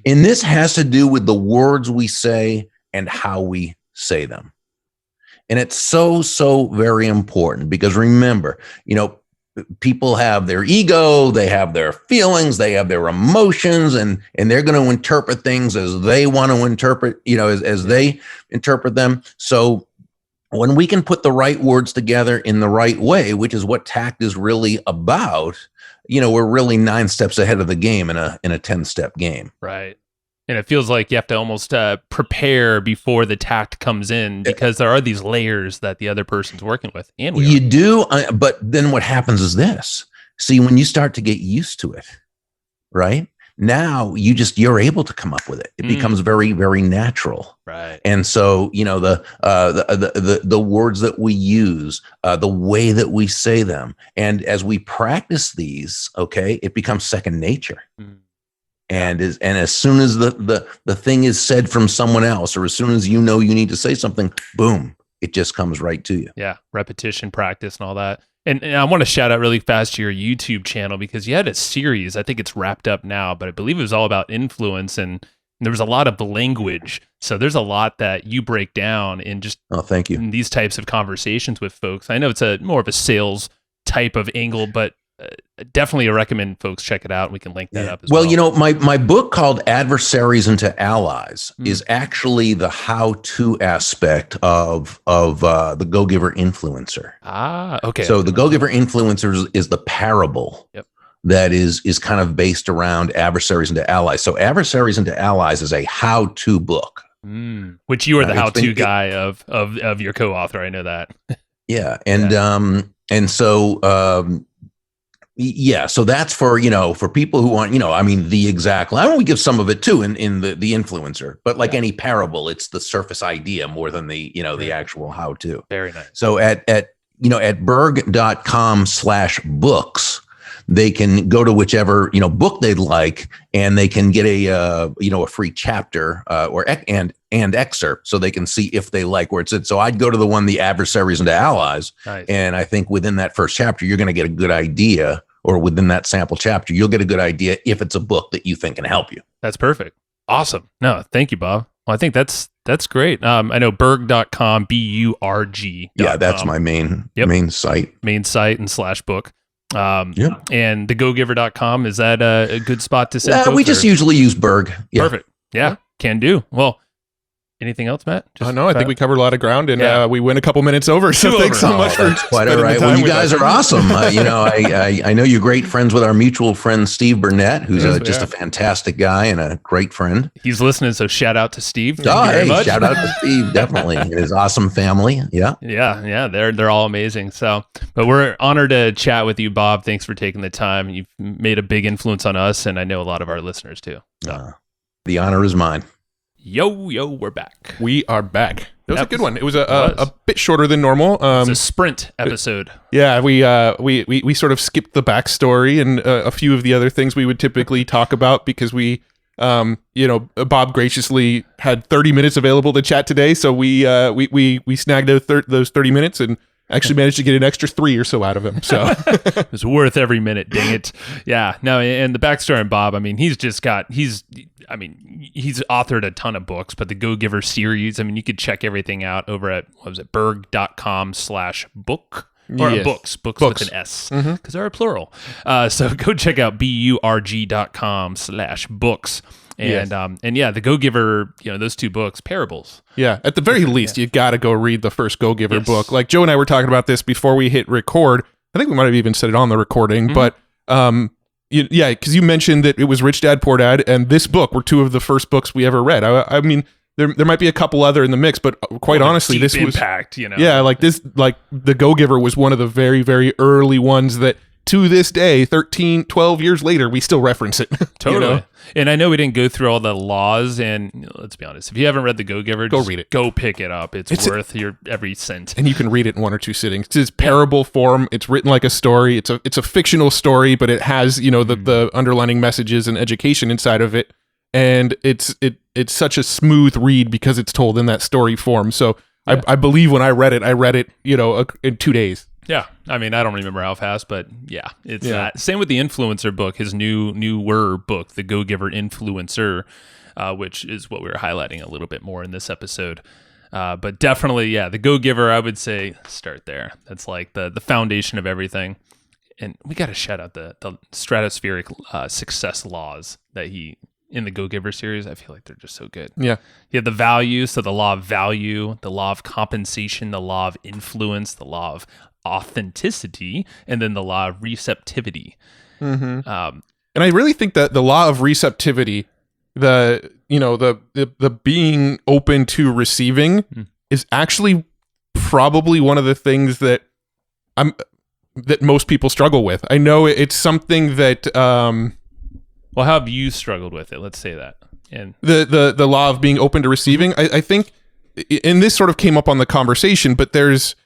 And this has to do with the words we say and how we say them. And it's so, so very important because remember, people have their ego, they have their feelings, they have their emotions, and they're going to interpret things as they want to interpret, as they interpret them. So when we can put the right words together in the right way, which is what tact is really about, we're really 9 steps ahead of the game in a 10-step game. Right. And it feels like you have to almost prepare before the tact comes in because there are these layers that the other person's working with. And you do, but then what happens is this. See, when you start to get used to it, right? Now you're able to come up with it. It becomes very, very natural. Right. And so, the words that we use, the way that we say them, and as we practice these, okay, it becomes second nature. And as soon as the thing is said from someone else, or as soon as you need to say something, boom, it just comes right to you. Yeah, repetition, practice, and all that. And I want to shout out really fast to your YouTube channel because you had a series. I think it's wrapped up now, but I believe it was all about influence, and there was a lot of language. So there's a lot that you break down in just thank you. In these types of conversations with folks. I know it's more of a sales type of angle, but definitely recommend folks check it out. We can link that up as well. My book called Adversaries into Allies is actually the how-to aspect of the Go-Giver Influencer. Okay. So the Go-Giver Influencer is the parable that is kind of based around Adversaries into Allies. So Adversaries into Allies is a how-to book. Which you are the how-to guy of your co-author. I know that. Yeah. And so so that's for people who want, the exact line. We give some of it too in the influencer, but like any parable, it's the surface idea more than the actual how to. Very nice. So at Burg.com/books, they can go to whichever, book they'd like, and they can get a free chapter and excerpt, so they can see if they like where it's at. So I'd go to the one, The Adversaries and Allies. Nice. And I think within that first chapter, you're going to get a good idea, or within that sample chapter, you'll get a good idea if it's a book that you think can help you. That's perfect. Awesome. No, thank you, Bob. Well, I think that's great. I know Burg.com, Burg. Yeah, that's my main site. Main site and /book. And the GoGiver.com, is that a good spot to send folks? We just usually use Burg. Yeah. Perfect. Yeah, can do. Well, anything else, Matt? No, I think we covered a lot of ground, and we went a couple minutes over. So thanks so much for quite all right. Well, you guys are awesome. I know you're great friends with our mutual friend Steve Burnett, who's just a fantastic guy and a great friend. He's listening, so shout out to Steve. Shout out to Steve, definitely, and his awesome family. Yeah. They're all amazing. So, but we're honored to chat with you, Bob. Thanks for taking the time. You've made a big influence on us, and I know a lot of our listeners too. The honor is mine. Yo, we're back. We are back. That was a good one. It was a bit shorter than normal. It's a sprint episode. Yeah, we sort of skipped the backstory and a few of the other things we would typically talk about, because Bob graciously had 30 minutes available to chat today, so we snagged those 30 minutes and actually managed to get an extra 3 or so out of him. So it was worth every minute. Dang it! Yeah. No, and the backstory on Bob. I mean, he's authored a ton of books, but the Go Giver series, I mean, you could check everything out over at, Burg.com/book, or books with an S, because they're a plural. So go check out Burg.com/books. And the Go Giver, those 2 books, parables. Yeah, at the very least, you got to go read the first Go Giver book. Like Joe and I were talking about this before we hit record. I think we might have even said it on the recording, but because you mentioned that it was Rich Dad Poor Dad and this book were 2 of the first books we ever read. I mean, there might be a couple other in the mix, but quite honestly, this was impact. The Go Giver was one of the very, very early ones that, to this day, 13, 12 years later, we still reference it. Totally. And I know we didn't go through all the laws, and let's be honest, if you haven't read the Go Giver, go read it. Go pick it up. It's worth your every cent. And you can read it in 1 or 2 sittings. It's parable form. It's written like a story. It's a fictional story, but it has, the underlining messages and education inside of it. And it's such a smooth read because it's told in that story form. So I believe when I read it, in 2 days. Yeah, I mean, I don't remember how fast, but it's that. Same with the influencer book, his newer book, the Go Giver Influencer, which is what we were highlighting a little bit more in this episode. But definitely, the Go Giver, I would say start there. That's like the foundation of everything. And we got to shout out the stratospheric success laws that he, in the Go Giver series, I feel like they're just so good. Yeah. You have the values, so the law of value, the law of compensation, the law of influence, the law of authenticity, and then the law of receptivity. And I really think that the law of receptivity, the being open to receiving, is actually probably one of the things that most people struggle with. I know it's something that well, how have you struggled with it? Let's say that. And the law of being open to receiving, I think, and this sort of came up on the conversation, but there is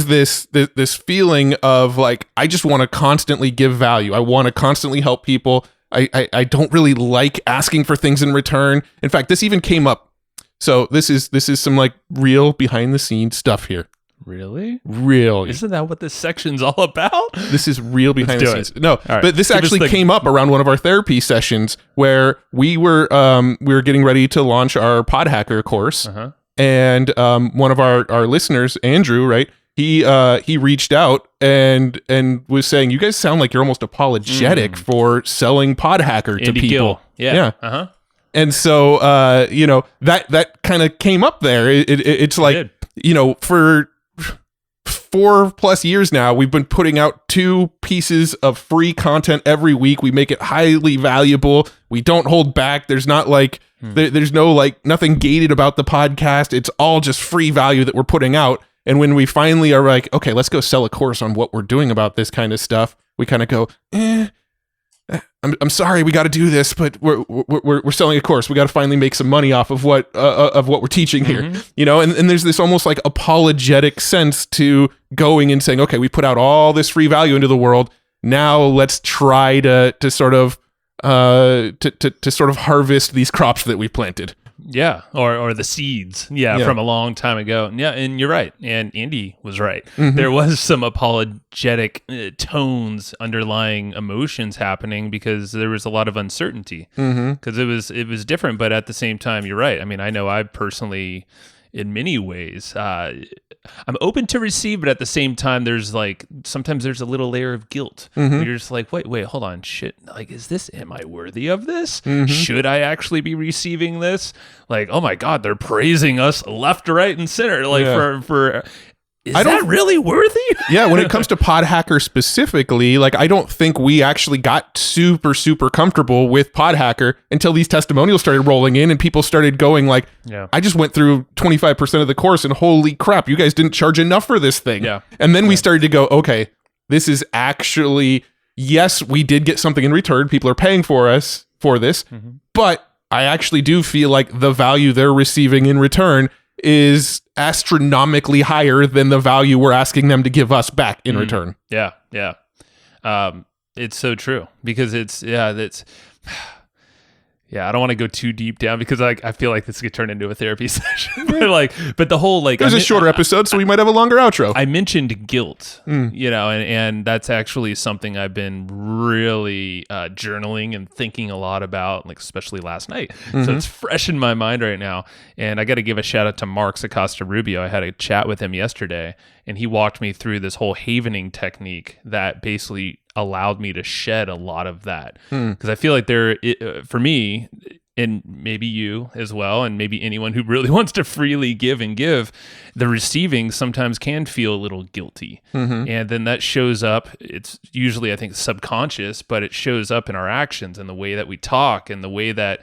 this feeling of like, I just want to constantly give value. I want to constantly help people. I don't really like asking for things in return. In fact, this even came up. So this is some like real behind the scenes stuff here. Really? Isn't that what this section's all about? This is real behind the scenes. No, right. But this actually came up around one of our therapy sessions where we were getting ready to launch our Pod Hacker course. And one of our listeners, Andrew, right? He reached out and was saying, "You guys sound like you're almost apologetic for selling Pod Hacker to people." Gill. Yeah. And so that kind of came up there. It's like, for 4+ years now, we've been putting out 2 pieces of free content every week. We make it highly valuable. We don't hold back. There's not like there's no like nothing gated about the podcast. It's all just free value that we're putting out. And when we finally are like, okay, let's go sell a course on what we're doing about this kind of stuff, we kind of go, I'm sorry, we got to do this, but we're selling a course. We got to finally make some money off of what we're teaching here, And there's this almost like apologetic sense to going and saying, okay, we put out all this free value into the world. Now let's try to sort of harvest these crops that we've planted. Yeah, or the seeds, from a long time ago. Yeah, and you're right. And Andy was right. Mm-hmm. There was some apologetic tones, underlying emotions happening because there was a lot of uncertainty. Because it was different, but at the same time, you're right. I mean, I know I personally, in many ways, I'm open to receive, but at the same time, sometimes there's a little layer of guilt. You're just like, wait, hold on, shit. Like, am I worthy of this? Should I actually be receiving this? Like, oh my God, they're praising us left, right, and center. Like for is that really worthy? Yeah, when it comes to Podhacker specifically, like I don't think we actually got super, super comfortable with Podhacker until these testimonials started rolling in and people started going like, I just went through 25% of the course and holy crap, you guys didn't charge enough for this thing. Yeah. And then we started to go, okay, this is actually, yes, we did get something in return. People are paying for us for this, but I actually do feel like the value they're receiving in return is astronomically higher than the value we're asking them to give us back in return. Yeah. It's so true because I don't want to go too deep down because I feel like this could turn into a therapy session. but the whole it was a shorter episode, so we might have a longer outro. I mentioned guilt, and that's actually something I've been really journaling and thinking a lot about, like especially last night. So it's fresh in my mind right now. And I got to give a shout out to Mark Acosta Rubio. I had a chat with him yesterday, and he walked me through this whole havening technique that basically allowed me to shed a lot of that because I feel like for me and maybe you as well and maybe anyone who really wants to freely give and give, the receiving sometimes can feel a little guilty and then that shows up. It's usually I think subconscious, but it shows up in our actions and the way that we talk and the way that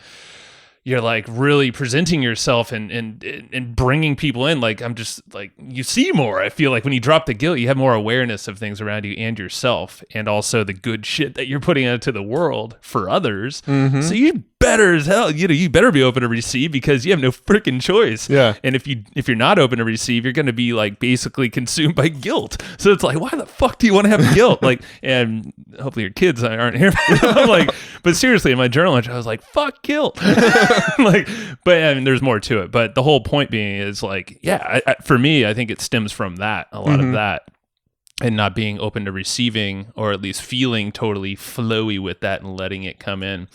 you're like really presenting yourself and bringing people in. Like I'm just like, you see more. I feel like when you drop the guilt, you have more awareness of things around you and yourself, and also the good shit that you're putting out into the world for others. So you better as hell, you better be open to receive because you have no freaking choice. Yeah. And if you're not open to receive, you're going to be like basically consumed by guilt. So it's like, why the fuck do you want to have guilt? Like, and hopefully your kids aren't here. I'm like, but seriously, in my journal entry, I was like, fuck guilt. But I mean, there's more to it. But the whole point being is like, for me, I think it stems from that, a lot of that. And not being open to receiving, or at least feeling totally flowy with that and letting it come in.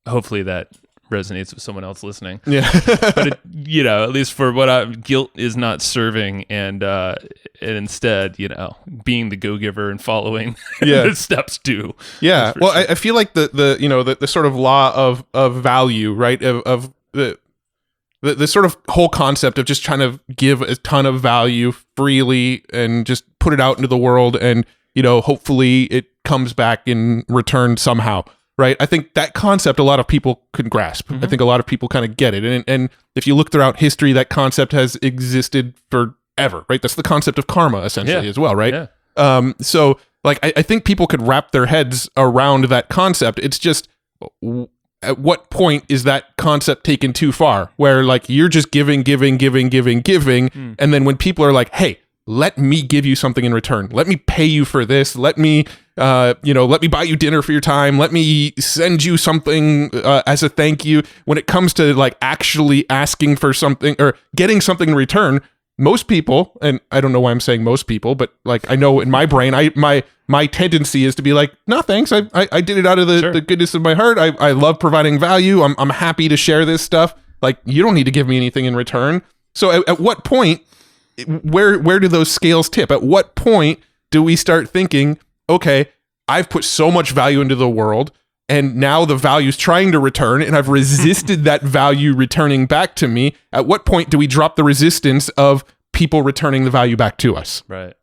Hopefully that resonates with someone else listening. Yeah. But at least for what guilt is not serving, and instead, being the go-giver and following the steps do. Yeah. Well, sure. I feel like the sort of law of value, right? Of the sort of whole concept of just trying to give a ton of value freely and just put it out into the world, and hopefully it comes back in return somehow, right? I think that concept a lot of people can grasp. I think a lot of people kind of get it, and if you look throughout history, that concept has existed forever, right? That's the concept of karma essentially as well, right? Yeah. So like I think people could wrap their heads around that concept. It's just, at what point is that concept taken too far, where like you're just giving, and then when people are like, hey, let me give you something in return, let me pay you for this, let me let me buy you dinner for your time, let me send you something as a thank you, when it comes to like actually asking for something or getting something in return, most people, and I don't know why I'm saying most people, but like I know in my brain, my tendency is to be like, no, thanks. I did it out of the goodness of my heart. I love providing value. I'm happy to share this stuff. Like, you don't need to give me anything in return. So at what point, where do those scales tip? At what point do we start thinking, okay, I've put so much value into the world, and now the value's trying to return, and I've resisted that value returning back to me. At what point do we drop the resistance of people returning the value back to us? Right.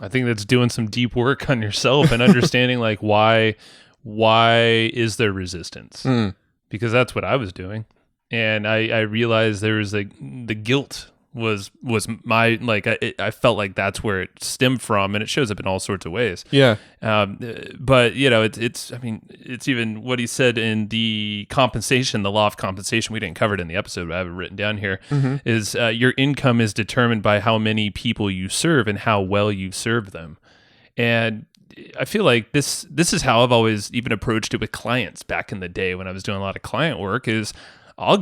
I think that's doing some deep work on yourself and understanding like why is there resistance? Because that's what I was doing. And I realized there was the guilt was my, like, I felt like that's where it stemmed from, and it shows up in all sorts of ways. Yeah. But it's even what he said in the compensation, the law of compensation. We didn't cover it in the episode, but I have it written down here. Is your income is determined by how many people you serve and how well you serve them. And I feel like this is how I've always even approached it with clients back in the day when I was doing a lot of client work is I'll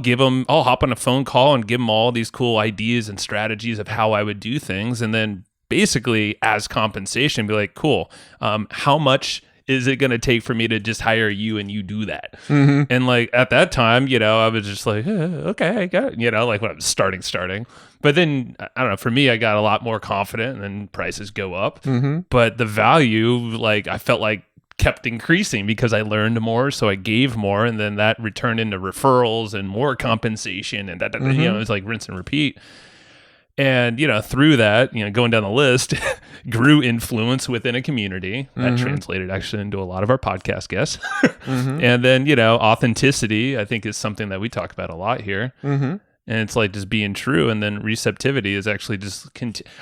hop on a phone call and give them all these cool ideas and strategies of how I would do things. And then basically as compensation, be like, cool, how much is it going to take for me to just hire you and you do that? Mm-hmm. And like at that time, I was just like, okay, I got it. Like when I was starting. But then, I don't know, for me, I got a lot more confident and then prices go up. Mm-hmm. But the value, like I felt like kept increasing because I learned more. So I gave more and then that returned into referrals and more compensation. And that, Mm-hmm. it was like rinse and repeat. And, through that, going down the list, grew influence within a community. That Mm-hmm. translated actually into a lot of our podcast guests. Mm-hmm. And then, authenticity, I think, is something that we talk about a lot here. Mm-hmm. And it's like just being true. And then receptivity is actually just,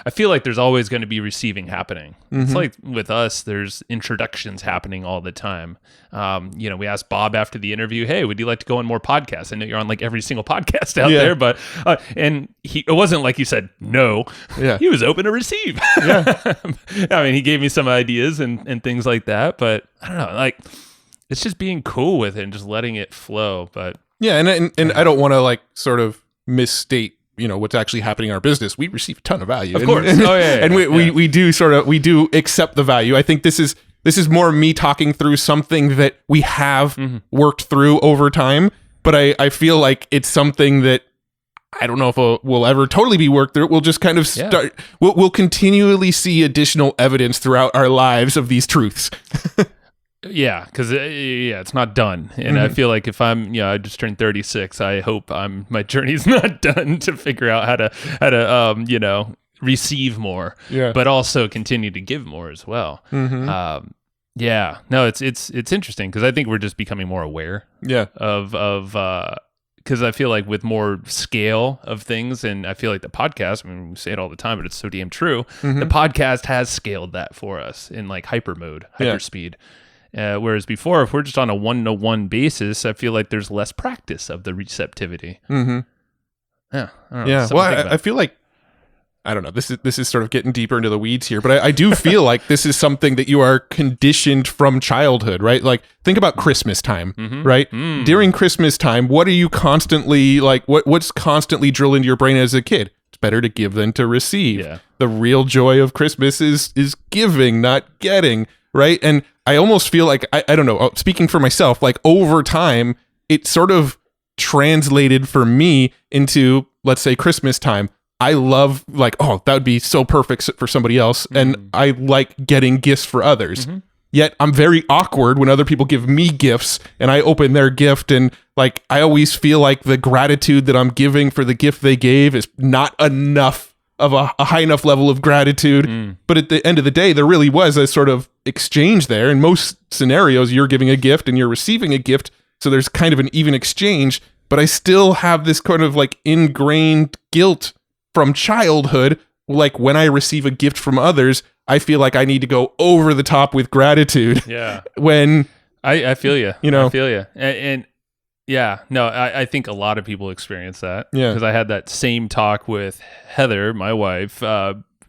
I feel like there's always going to be receiving happening. Mm-hmm. It's like with us, there's introductions happening all the time. We asked Bob after the interview, hey, would you like to go on more podcasts? I know you're on like every single podcast out there, but, and it wasn't like you said no. Yeah. He was open to receive. Yeah. I mean, he gave me some ideas and things like that, but I don't know, like it's just being cool with it and just letting it flow. But Yeah. And I don't want to like sort of misstate what's actually happening in our business. We receive a ton of value, of course. And we do accept the value. I think this is more me talking through something that we have worked through over time, but I feel like it's something that I don't know if we'll ever totally be worked through. We'll just kind of start. We'll continually see additional evidence throughout our lives of these truths. Yeah, because it's not done, and I feel like if I just turned 36. I hope my journey's not done to figure out how to receive more, but also continue to give more as well. Mm-hmm. It's interesting because I think we're just becoming more aware. Of because I feel like with more scale of things, and I feel like the podcast, I mean, we say it all the time, but it's so damn true. Mm-hmm. The podcast has scaled that for us in like hyper speed. Whereas before, if we're just on a one-to-one basis, I feel like there's less practice of the receptivity. Mm-hmm. Yeah. Well, I feel like, I don't know, this is sort of getting deeper into the weeds here, but I do feel like this is something that you are conditioned from childhood, right? Like, think about Christmas time, right? During Christmas time, what are you constantly, like, what's constantly drilled into your brain as a kid? It's better to give than to receive. Yeah. The real joy of Christmas is giving, not getting, right? And I almost feel like, I don't know, speaking for myself, like over time, it sort of translated for me into, let's say, Christmas time. I love like, oh, that would be so perfect for somebody else. And I like getting gifts for others. Yet I'm very awkward when other people give me gifts and I open their gift. And like, I always feel like the gratitude that I'm giving for the gift they gave is not enough of a high enough level of gratitude. But at the end of the day, there really was a sort of exchange there. In most scenarios, you're giving a gift and you're receiving a gift. So there's kind of an even exchange, but I still have this kind of like ingrained guilt from childhood. Like when I receive a gift from others, I feel like I need to go over the top with gratitude. Yeah. When I feel you, I feel you. And yeah, no, I think a lot of people experience that. Yeah. Because I had that same talk with Heather, my wife,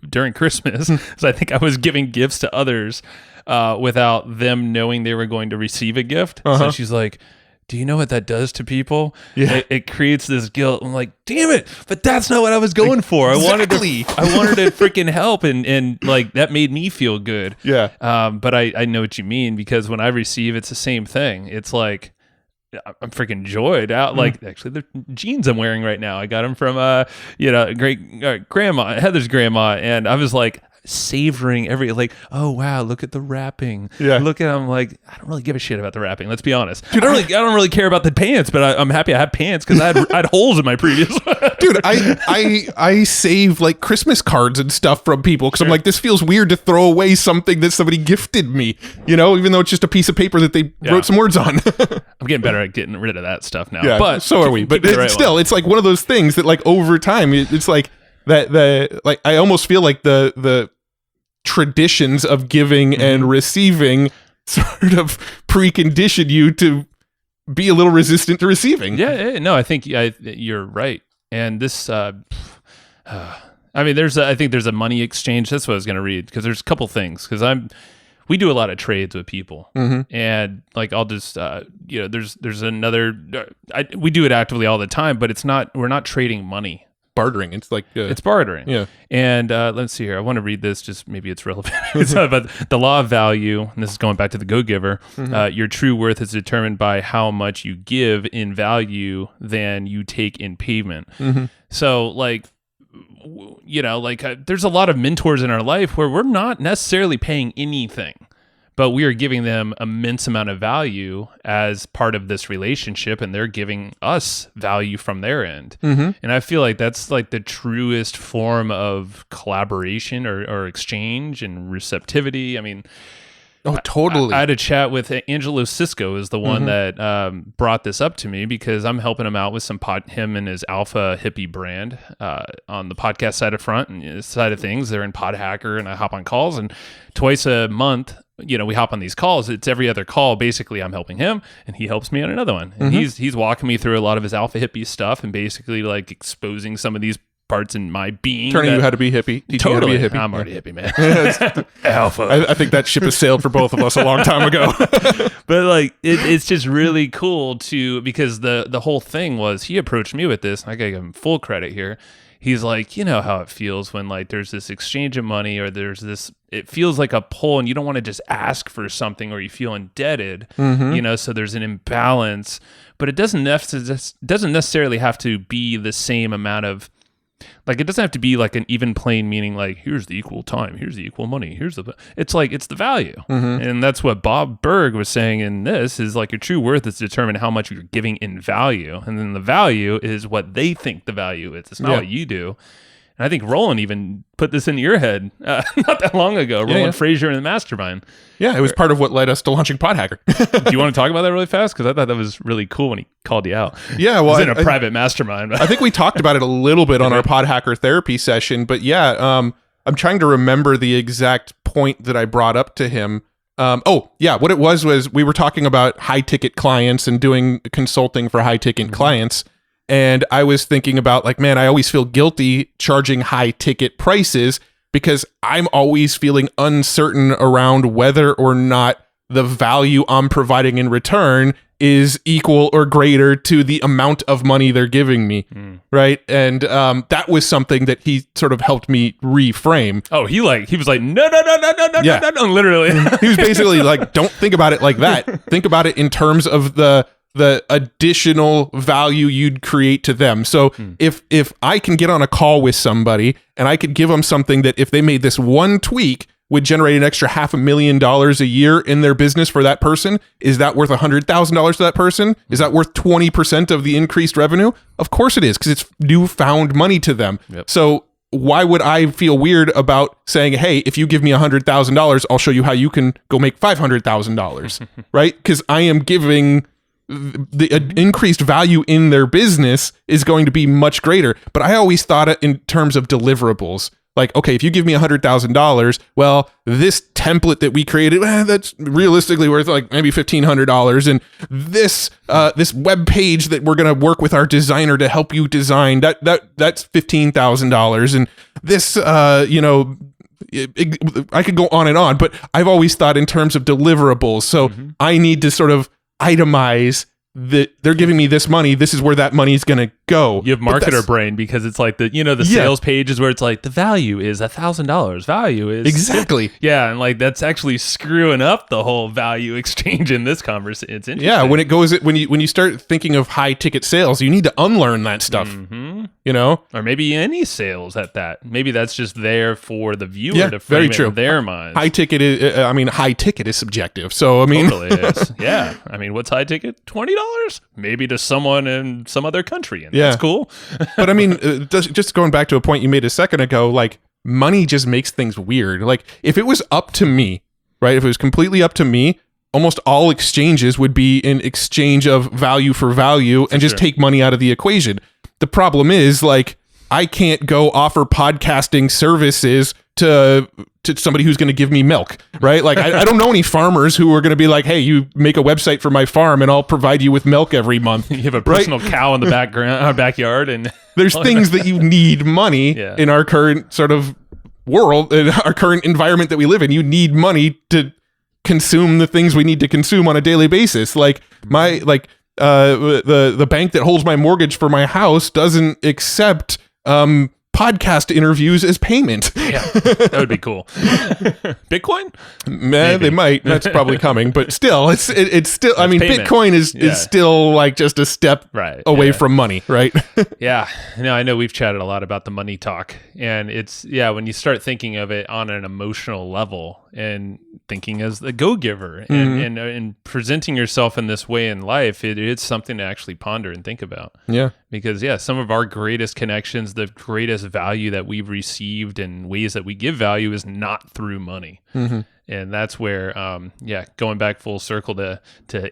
during Christmas. So I think I was giving gifts to others without them knowing they were going to receive a gift. So she's like, do you know what that does to people? Yeah. It creates this guilt. I'm like, damn it, but that's not what I was going for. Exactly. I wanted to freaking help, and like that made me feel good. Yeah. But I know what you mean, because when I receive, it's the same thing. It's like I'm freaking joyed out. Like actually, the jeans I'm wearing right now, I got them from great grandma, Heather's grandma, and I was like savoring every, like, oh wow, look at the wrapping. Yeah. Look at, I'm like, I don't really give a shit about the wrapping. Let's be honest. Dude, I don't really care about the pants, but I'm happy I have pants because I had holes in my previous one. Dude, I save like Christmas cards and stuff from people because I'm like, this feels weird to throw away something that somebody gifted me, even though it's just a piece of paper that they wrote some words on. I'm getting better at getting rid of that stuff now. Yeah, but so are we. But it's like one of those things that like over time, it's like that like I almost feel like the traditions of giving and receiving sort of precondition you to be a little resistant to receiving. Yeah, no, I think you're right. And this, I mean, I think there's a money exchange. That's what I was going to read, because there's a couple things. Because we do a lot of trades with people, and like I'll just there's another. We do it actively all the time, but we're not trading money. Bartering. It's like it's bartering. Yeah. And let's see here. I want to read this. Just maybe it's relevant. It's about the law of value, and this is going back to the Go-Giver. Your true worth is determined by how much you give in value than you take in payment. So like, there's a lot of mentors in our life where we're not necessarily paying anything, but we are giving them immense amount of value as part of this relationship, and they're giving us value from their end. And I feel like that's like the truest form of collaboration or exchange and receptivity. I mean, totally. I had a chat with Angelo Cisco, is the one that brought this up to me, because I'm helping him out with him and his Alpha Hippie brand on the podcast side of front and side of things. They're in Pod Hacker, and I hop on calls, and twice a month, we hop on these calls. It's every other call. Basically, I'm helping him, and he helps me on another one. And he's walking me through a lot of his Alpha Hippie stuff, and basically like exposing some of these parts in my being. Turning you how to be hippie. Teaching Totally. You how to be a hippie. I'm already hippie, man. Alpha. I think that ship has sailed for both of us a long time ago. But like, it's just really cool because the whole thing was, he approached me with this, and I gotta give him full credit here. He's like, you know how it feels when like there's this exchange of money, or it feels like a pull, and you don't want to just ask for something, or you feel indebted, so there's an imbalance, but it doesn't necessarily have to be the same amount of, like, it doesn't have to be like an even plain, meaning like, here's the equal time, here's the equal money, it's like, it's the value. And that's what Bob Burg was saying in this, is like, your true worth is determined how much you're giving in value. And then the value is what they think the value is. It's not what you do. And I think Roland even put this into your head not that long ago. Roland Frazier in the Mastermind. Yeah, it was part of what led us to launching Pod Hacker. Do you want to talk about that really fast? Because I thought that was really cool when he called you out. Yeah, well, it was in a private mastermind. I think we talked about it a little bit on our Pod Hacker therapy session, but I'm trying to remember the exact point that I brought up to him. What it was we were talking about high ticket clients and doing consulting for high ticket clients. And I was thinking about like, man, I always feel guilty charging high ticket prices because I'm always feeling uncertain around whether or not the value I'm providing in return is equal or greater to the amount of money they're giving me. Right. And that was something that he sort of helped me reframe. Oh, he was like, no, literally. He was basically like, don't think about it like that. Think about it in terms of the additional value you'd create to them. So if I can get on a call with somebody and I could give them something that if they made this one tweak would generate an extra $500,000 a year in their business for that person, is that worth $100,000 to that person? Is that worth 20% of the increased revenue? Of course it is, because it's newfound money to them. Yep. So why would I feel weird about saying, hey, if you give me $100,000, I'll show you how you can go make $500,000, right? Because I am giving the increased value in their business is going to be much greater. But I always thought it in terms of deliverables. Like, okay, if you give me $100,000, well, this template that we created, that's realistically worth like maybe $1,500. And this web page that we're going to work with our designer to help you design, that's $15,000. And this, I could go on and on, but I've always thought in terms of deliverables. So I need to sort of itemize that they're giving me this money. This is where that money is going to go. You have marketer brain, because it's like the sales page is where it's like the value is $1,000. Value is exactly. Yeah. And like, that's actually screwing up the whole value exchange in this conversation. It's interesting. Yeah. When you start thinking of high ticket sales, you need to unlearn that stuff, or maybe any sales at that. Maybe that's just there for the viewer to frame it in their minds. High ticket is subjective. So, I mean, totally is. Yeah. I mean, what's high ticket? $20? Maybe to someone in some other country. And that's cool. But I mean, just going back to a point you made a second ago, like money just makes things weird. Like if it was up to me, right? If it was completely up to me, almost all exchanges would be in exchange of value for value and just take money out of the equation. The problem is like, I can't go offer podcasting services to to somebody who's going to give me milk, right? Like I don't know any farmers who are going to be like, hey, you make a website for my farm and I'll provide you with milk every month. You have a personal cow in the backyard, and there's things that you need money in our current sort of world, in our current environment that we live in. You need money to consume the things we need to consume on a daily basis. Like the bank that holds my mortgage for my house doesn't accept podcast interviews as payment. Yeah, that would be cool. Bitcoin? They might. That's probably coming, but still, it's still. I mean, payment. Bitcoin is still like just a step away from money, right? Yeah. No, I know we've chatted a lot about the money talk, and it's when you start thinking of it on an emotional level and thinking as the go-giver and presenting yourself in this way in life, it's something to actually ponder and think about. Yeah. Because some of our greatest connections, the greatest value that we've received and ways that we give value is not through money. Mm-hmm. And that's where, going back full circle to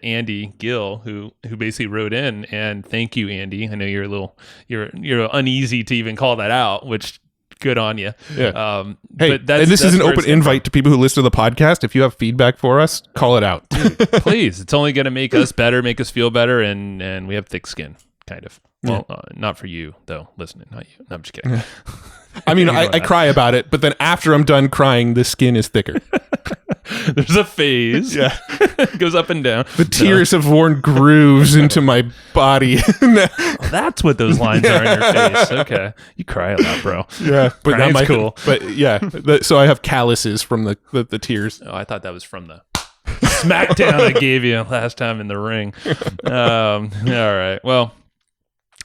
Andy Gill, who basically wrote in, and thank you, Andy. I know you're uneasy to even call that out, which good on you. Yeah. But this is an open invite to people who listen to the podcast. If you have feedback for us, call it out. Dude, please. It's only going to make us better, make us feel better, and we have thick skin, kind of. Well, not for you, though, listening. Not you. No, I'm just kidding. I mean, I cry about it, but then after I'm done crying, the skin is thicker. There's a phase. Yeah. It goes up and down. The tears have worn grooves into my body. That's what those lines are in your face. Okay. You cry a lot, bro. Yeah. But that's cool. But so I have calluses from the tears. Oh, I thought that was from the smackdown I gave you last time in the ring. All right. Well,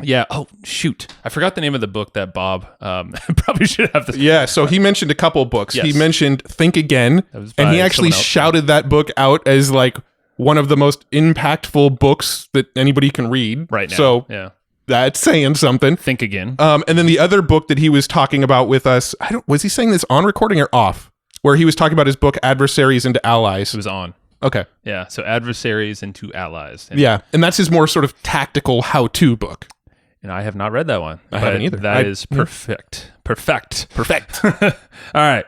yeah. Oh, shoot. I forgot the name of the book that Bob probably should have. Yeah. So he mentioned a couple books. Yes. He mentioned Think Again. And he actually shouted that book out as like one of the most impactful books that anybody can read. Right now. So that's saying something. Think Again. And then the other book that he was talking about with us, was he saying this on recording or off? Where he was talking about his book, Adversaries into Allies. It was on. Okay. Yeah. So Adversaries into Allies. And that's his more sort of tactical how-to book. And I have not read that one. I haven't either. That is perfect. Perfect. All right.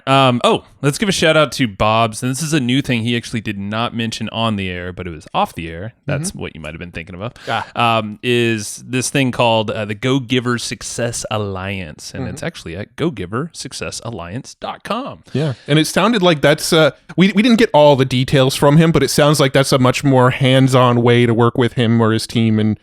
Let's give a shout out to Bob's. And this is a new thing he actually did not mention on the air, but it was off the air. That's what you might have been thinking of. Is this thing called the Go Giver Success Alliance. And it's actually at gogiversuccessalliance.com. Yeah. And it sounded like that's, we didn't get all the details from him, but it sounds like that's a much more hands-on way to work with him or his team and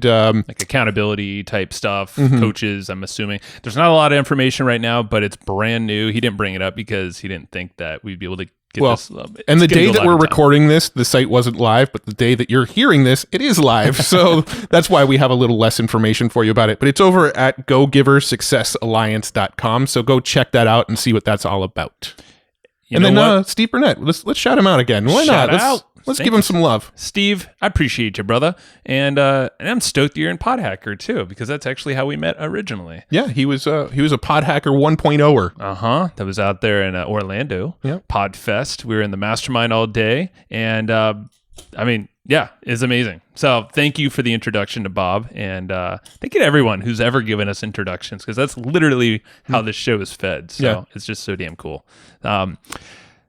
like accountability type stuff, coaches, I'm assuming. There's not a lot of information right now, but it's brand new. He didn't bring it up because he didn't think that we'd be able to get this. And the day that we're recording this, the site wasn't live, but the day that you're hearing this, it is live. So that's why we have a little less information for you about it. But it's over at gogiversuccessalliance.com. So go check that out and see what that's all about. And then Steve Burnett, let's shout him out again. Why not? Let's give him some love. Steve, I appreciate you, brother. And I'm stoked you're in Podhacker, too, because that's actually how we met originally. Yeah, he was a Podhacker 1.0-er. That was out there in Orlando. Yeah. Podfest. We were in the mastermind all day. And, it's amazing. So thank you for the introduction to Bob. And thank you to everyone who's ever given us introductions, because that's literally how this show is fed. So it's just so damn cool.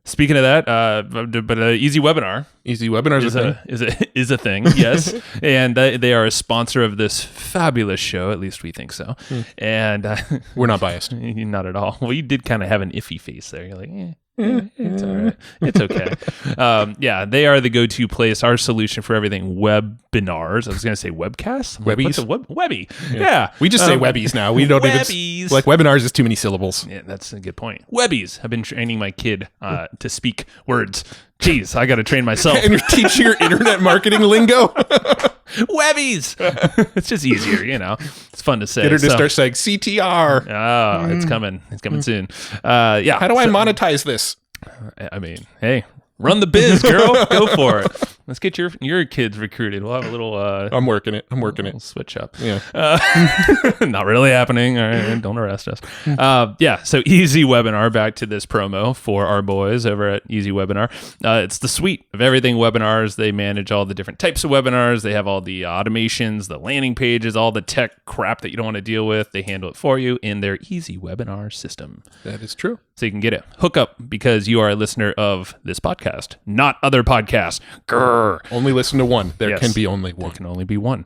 Speaking of that, but Easy Webinar. Easy Webinar is a thing, yes. And they are a sponsor of this fabulous show. At least we think so. And we're not biased. Not at all. Well, you did kind of have an iffy face there. You're like, it's all right. It's okay. They are the go-to place, our solution for everything webinars. I was going to say webcasts. Webbies. Webby. Yeah. We just say webbies now. We don't even like webinars is too many syllables. Yeah, that's a good point. Webbies. I've been training my kid to speak words. Jeez, I got to train myself. And you're teaching your internet marketing lingo? Webbies. It's just easier, It's fun to say. Get her to start saying CTR. Oh, it's coming. It's coming soon. How do I monetize this? I mean, hey, Run the biz, girl. Go for it. Let's get your kids recruited. We'll have a little I'm working it. little switch up. Yeah. Not really happening. All right, don't arrest us. Yeah, so Easy Webinar, back to this promo for our boys over at Easy Webinar. It's the suite of everything webinars. They manage all the different types of webinars. They have all the automations, the landing pages, all the tech crap that you don't want to deal with. They handle it for you in their Easy Webinar system. That is true. So you can get it. Hook up because you are a listener of this podcast, not other podcasts. Grr. Only listen to one. There Yes. can be only one. There can only be one.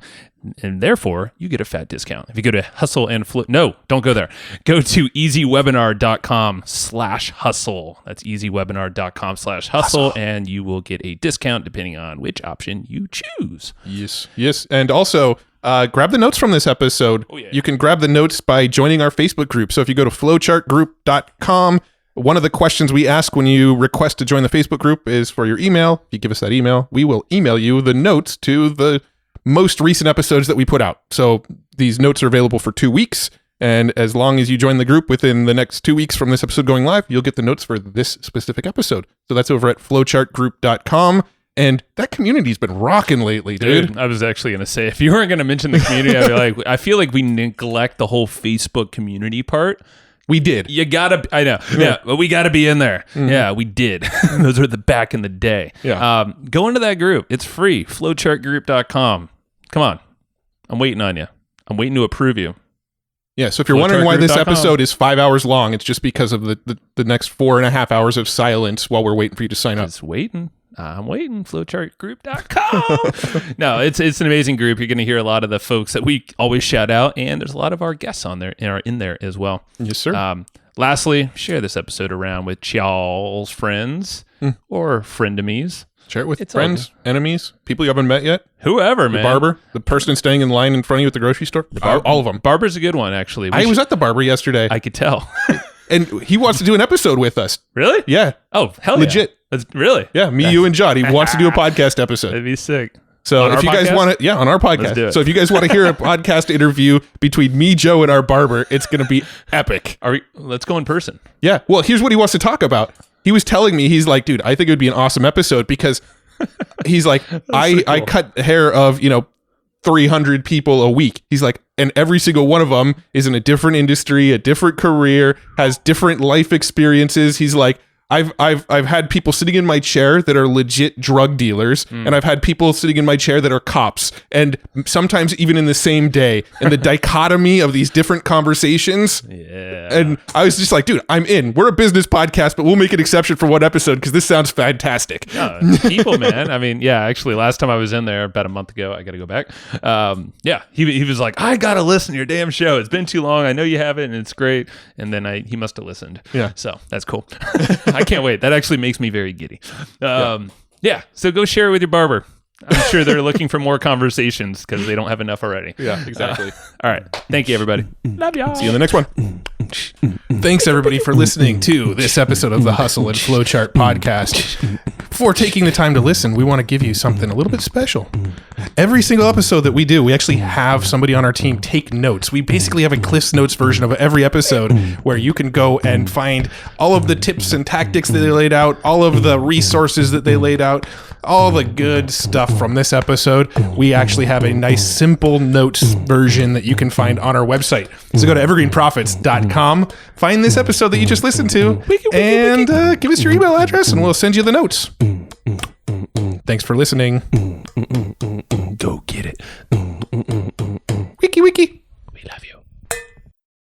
And therefore, you get a fat discount. If you go to Hustle and Flow, no, don't go there. Go to easywebinar.com/hustle. That's easywebinar.com/hustle, and you will get a discount depending on which option you choose. Yes. And also, grab the notes from this episode. Oh, yeah. You can grab the notes by joining our Facebook group. So if you go to flowchartgroup.com, one of the questions we ask when you request to join the Facebook group is for your email. If you give us that email, we will email you the notes to the most recent episodes that we put out. So these notes are available for 2 weeks. And as long as you join the group within the next 2 weeks from this episode going live, you'll get the notes for this specific episode. So that's over at flowchartgroup.com. And that community's been rocking lately, dude. I was actually going to say, if you weren't going to mention the community, I'd be like, I feel like we neglect the whole Facebook community part. We did. You gotta, I know. Yeah, but we gotta be in there. Mm-hmm. Yeah, we did. Those were the back in the day. Yeah. Go into that group. It's free. Flowchartgroup.com. Come on. I'm waiting on you. I'm waiting to approve you. Yeah, so if you're wondering why this episode is 5 hours long, it's just because of the next 4.5 hours of silence while we're waiting for you to sign up. Just waiting. I'm waiting. Flowchartgroup.com. No, it's an amazing group. You're going to hear a lot of the folks that we always shout out, and there's a lot of our guests on there and are in there as well. Yes, sir. Lastly, share this episode around with y'all's friends or friendemies. Share it with friends, enemies, people you haven't met yet. Whoever, man. The barber, the person standing in line in front of you at the grocery store. All of them. Barber's a good one, actually. I was at the barber yesterday. I could tell. And he wants to do an episode with us. Really? Yeah. Oh, hell Legit. Yeah. That's really? Yeah, me, you, and John. He wants to do a podcast episode. That'd be sick. So if you guys want to, on our podcast. Let's do it. So if you guys want to hear a podcast interview between me, Joe, and our barber, it's going to be epic. Let's go in person. Yeah. Well, here's what he wants to talk about. He was telling me, he's like, dude, I think it would be an awesome episode because he's like, I cut hair of, 300 people a week. He's like, and every single one of them is in a different industry, a different career, has different life experiences. He's like, I've had people sitting in my chair that are legit drug dealers, and I've had people sitting in my chair that are cops, and sometimes even in the same day. And the dichotomy of these different conversations. Yeah. And I was just like, dude, I'm in. We're a business podcast, but we'll make an exception for one episode because this sounds fantastic. People, man. I mean, yeah, actually, last time I was in there about a month ago, I got to go back. Yeah, he was like, I got to listen to your damn show. It's been too long. I know you have it, and it's great. And then he must have listened. Yeah. So that's cool. I can't wait. That actually makes me very giddy. Yeah. So go share it with your barber. I'm sure they're looking for more conversations because they don't have enough already. Yeah, exactly. All right. Thank you, everybody. Love y'all. See you in the next one. Thanks, everybody, for listening to this episode of the Hustle and Flowchart podcast. Before taking the time to listen, we want to give you something a little bit special. Every single episode that we do, we actually have somebody on our team take notes. We basically have a Cliff's Notes version of every episode where you can go and find all of the tips and tactics that they laid out, all of the resources that they laid out, all the good stuff from this episode. We actually have a nice simple notes version that you can find on our website. So go to evergreenprofits.com, find this episode that you just listened to, and give us your email address and we'll send you the notes. Thanks for listening.